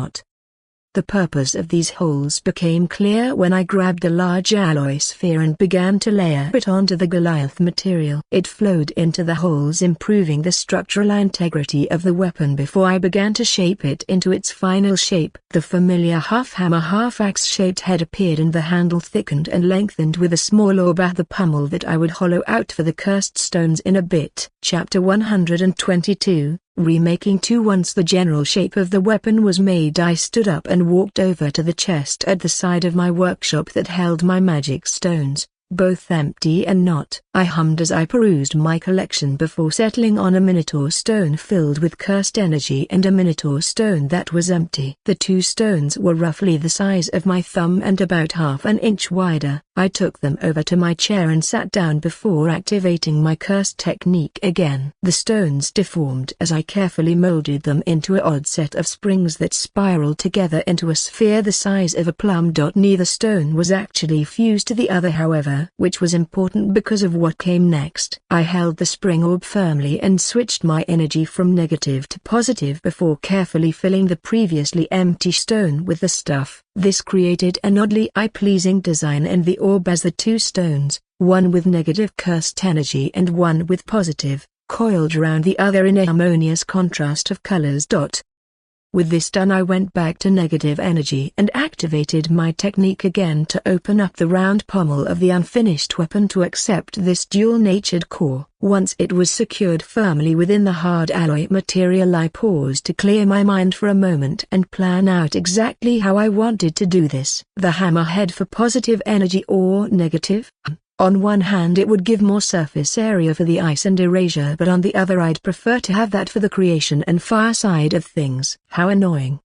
[SPEAKER 1] The purpose of these holes became clear when I grabbed a large alloy sphere and began to layer it onto the Goliath material. It flowed into the holes, improving the structural integrity of the weapon before I began to shape it into its final shape. The familiar half-hammer half-axe shaped head appeared and the handle thickened and lengthened with a small orb at the pommel that I would hollow out for the cursed stones in a bit. Chapter 122. Remaking 2. Once the general shape of the weapon was made, I stood up and walked over to the chest at the side of my workshop that held my magic stones, both empty and not. I hummed as I perused my collection before settling on a Minotaur stone filled with cursed energy and a Minotaur stone that was empty. The 2 stones were roughly the size of my thumb and about half an inch wider. I took them over to my chair and sat down before activating my cursed technique again. The stones deformed as I carefully molded them into an odd set of springs that spiraled together into a sphere the size of a plum. Neither stone was actually fused to the other however, which was important because of what came next. I held the spring orb firmly and switched my energy from negative to positive before carefully filling the previously empty stone with the stuff. This created an oddly eye-pleasing design in the orb as the 2 stones, one with negative cursed energy and one with positive, coiled around the other in a harmonious contrast of colors. With this done, I went back to negative energy and activated my technique again to open up the round pommel of the unfinished weapon to accept this dual-natured core. Once it was secured firmly within the hard alloy material, I paused to clear my mind for a moment and plan out exactly how I wanted to do this. The hammerhead for positive energy or negative? On one hand, it would give more surface area for the ice and erasure, but on the other I'd prefer to have that for the creation and fire side of things. How annoying,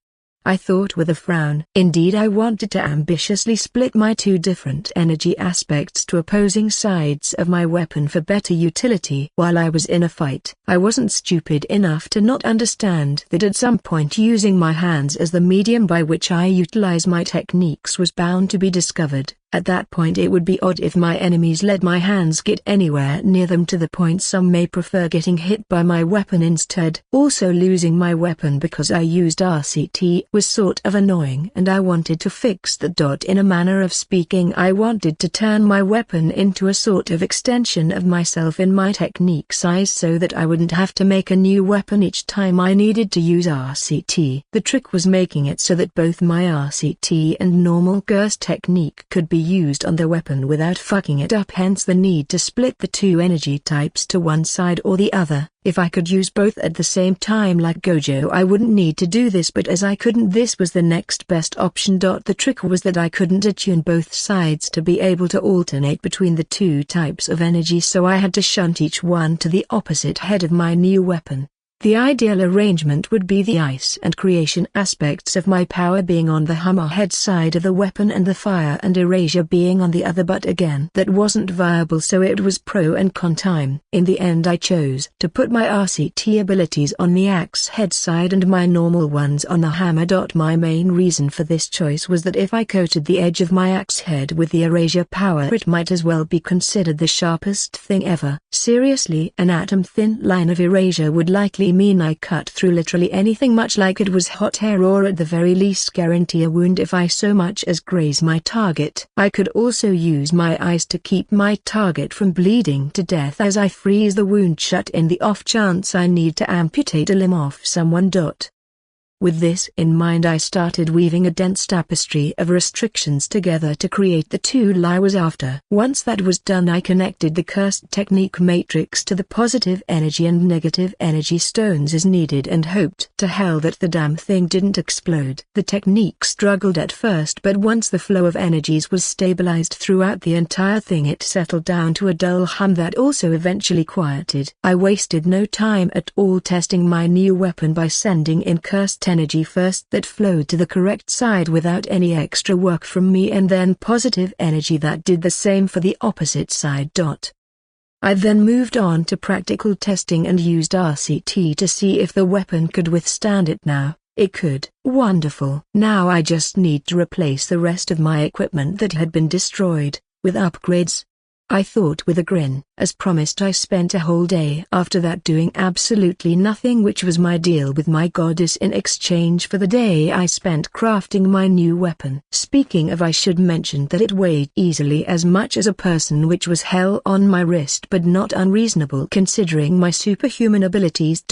[SPEAKER 1] I thought with a frown. Indeed, I wanted to ambitiously split my 2 different energy aspects to opposing sides of my weapon for better utility. While I was in a fight, I wasn't stupid enough to not understand that at some point using my hands as the medium by which I utilize my techniques was bound to be discovered. At that point it would be odd if my enemies let my hands get anywhere near them, to the point some may prefer getting hit by my weapon instead. Also, losing my weapon because I used RCT was sort of annoying, and I wanted to fix that. In a manner of speaking, I wanted to turn my weapon into a sort of extension of myself in my technique size so that I wouldn't have to make a new weapon each time I needed to use RCT. The trick was making it so that both my RCT and normal curse technique could be used on the weapon without fucking it up, hence the need to split the two energy types to one side or the other. If I could use both at the same time like Gojo, I wouldn't need to do this, but as I couldn't, this was the next best option. The trick was that I couldn't attune both sides to be able to alternate between the two types of energy, so I had to shunt each one to the opposite head of my new weapon. The ideal arrangement would be the ice and creation aspects of my power being on the hammerhead side of the weapon and the fire and erasure being on the other, but again that wasn't viable, so it was pro and con time. In the end I chose to put my RCT abilities on the axe head side and my normal ones on the hammer. My main reason for this choice was that if I coated the edge of my axe head with the erasure power, it might as well be considered the sharpest thing ever. Seriously, an atom-thin line of erasure would likely mean I cut through literally anything, much like it was hot air, or at the very least guarantee a wound if I so much as graze my target. I could also use my ice to keep my target from bleeding to death as I freeze the wound shut in the off chance I need to amputate a limb off someone. With this in mind, I started weaving a dense tapestry of restrictions together to create the tool I was after. Once that was done, I connected the cursed technique matrix to the positive energy and negative energy stones as needed and hoped to hell that the damn thing didn't explode. The technique struggled at first, but once the flow of energies was stabilized throughout the entire thing, it settled down to a dull hum that also eventually quieted. I wasted no time at all testing my new weapon by sending in cursed energy first that flowed to the correct side without any extra work from me, and then positive energy that did the same for the opposite side. I then moved on to practical testing and used RCT to see if the weapon could withstand it. Now, it could. Wonderful. Now I just need to replace the rest of my equipment that had been destroyed, with upgrades. I thought with a grin. As promised, I spent a whole day after that doing absolutely nothing, which was my deal with my goddess in exchange for the day I spent crafting my new weapon. Speaking of, I should mention that it weighed easily as much as a person, which was hell on my wrist but not unreasonable considering my superhuman abilities.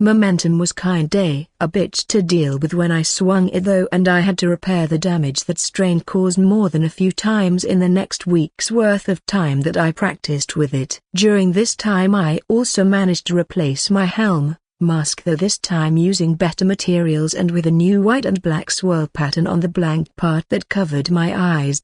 [SPEAKER 1] Momentum was a bitch to deal with when I swung it though, and I had to repair the damage that strain caused more than a few times in the next week's worth of time that I practiced with it. During this time I also managed to replace my helm, mask, though this time using better materials and with a new white and black swirl pattern on the blank part that covered my eyes.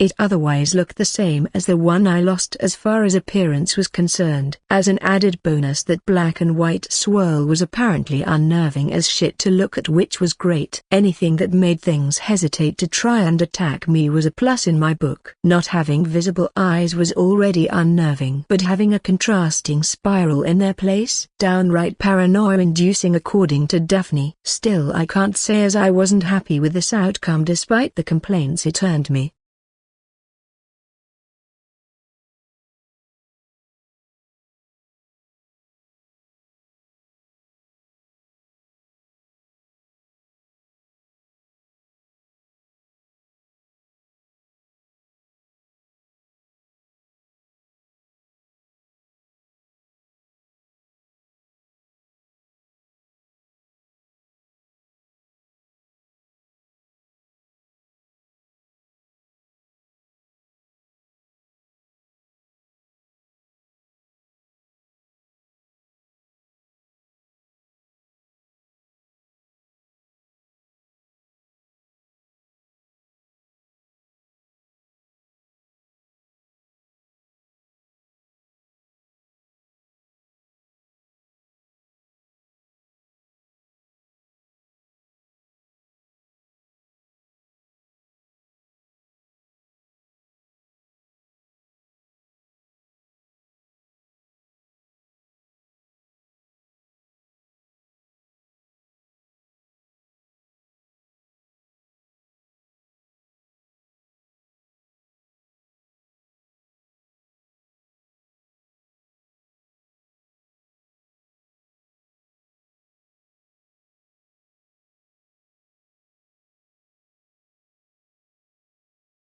[SPEAKER 1] It otherwise looked the same as the one I lost as far as appearance was concerned. As an added bonus, that black and white swirl was apparently unnerving as shit to look at, which was great. Anything that made things hesitate to try and attack me was a plus in my book. Not having visible eyes was already unnerving, but having a contrasting spiral in their place, downright paranoia-inducing according to Daphne. Still, I can't say as I wasn't happy with this outcome despite the complaints it earned me.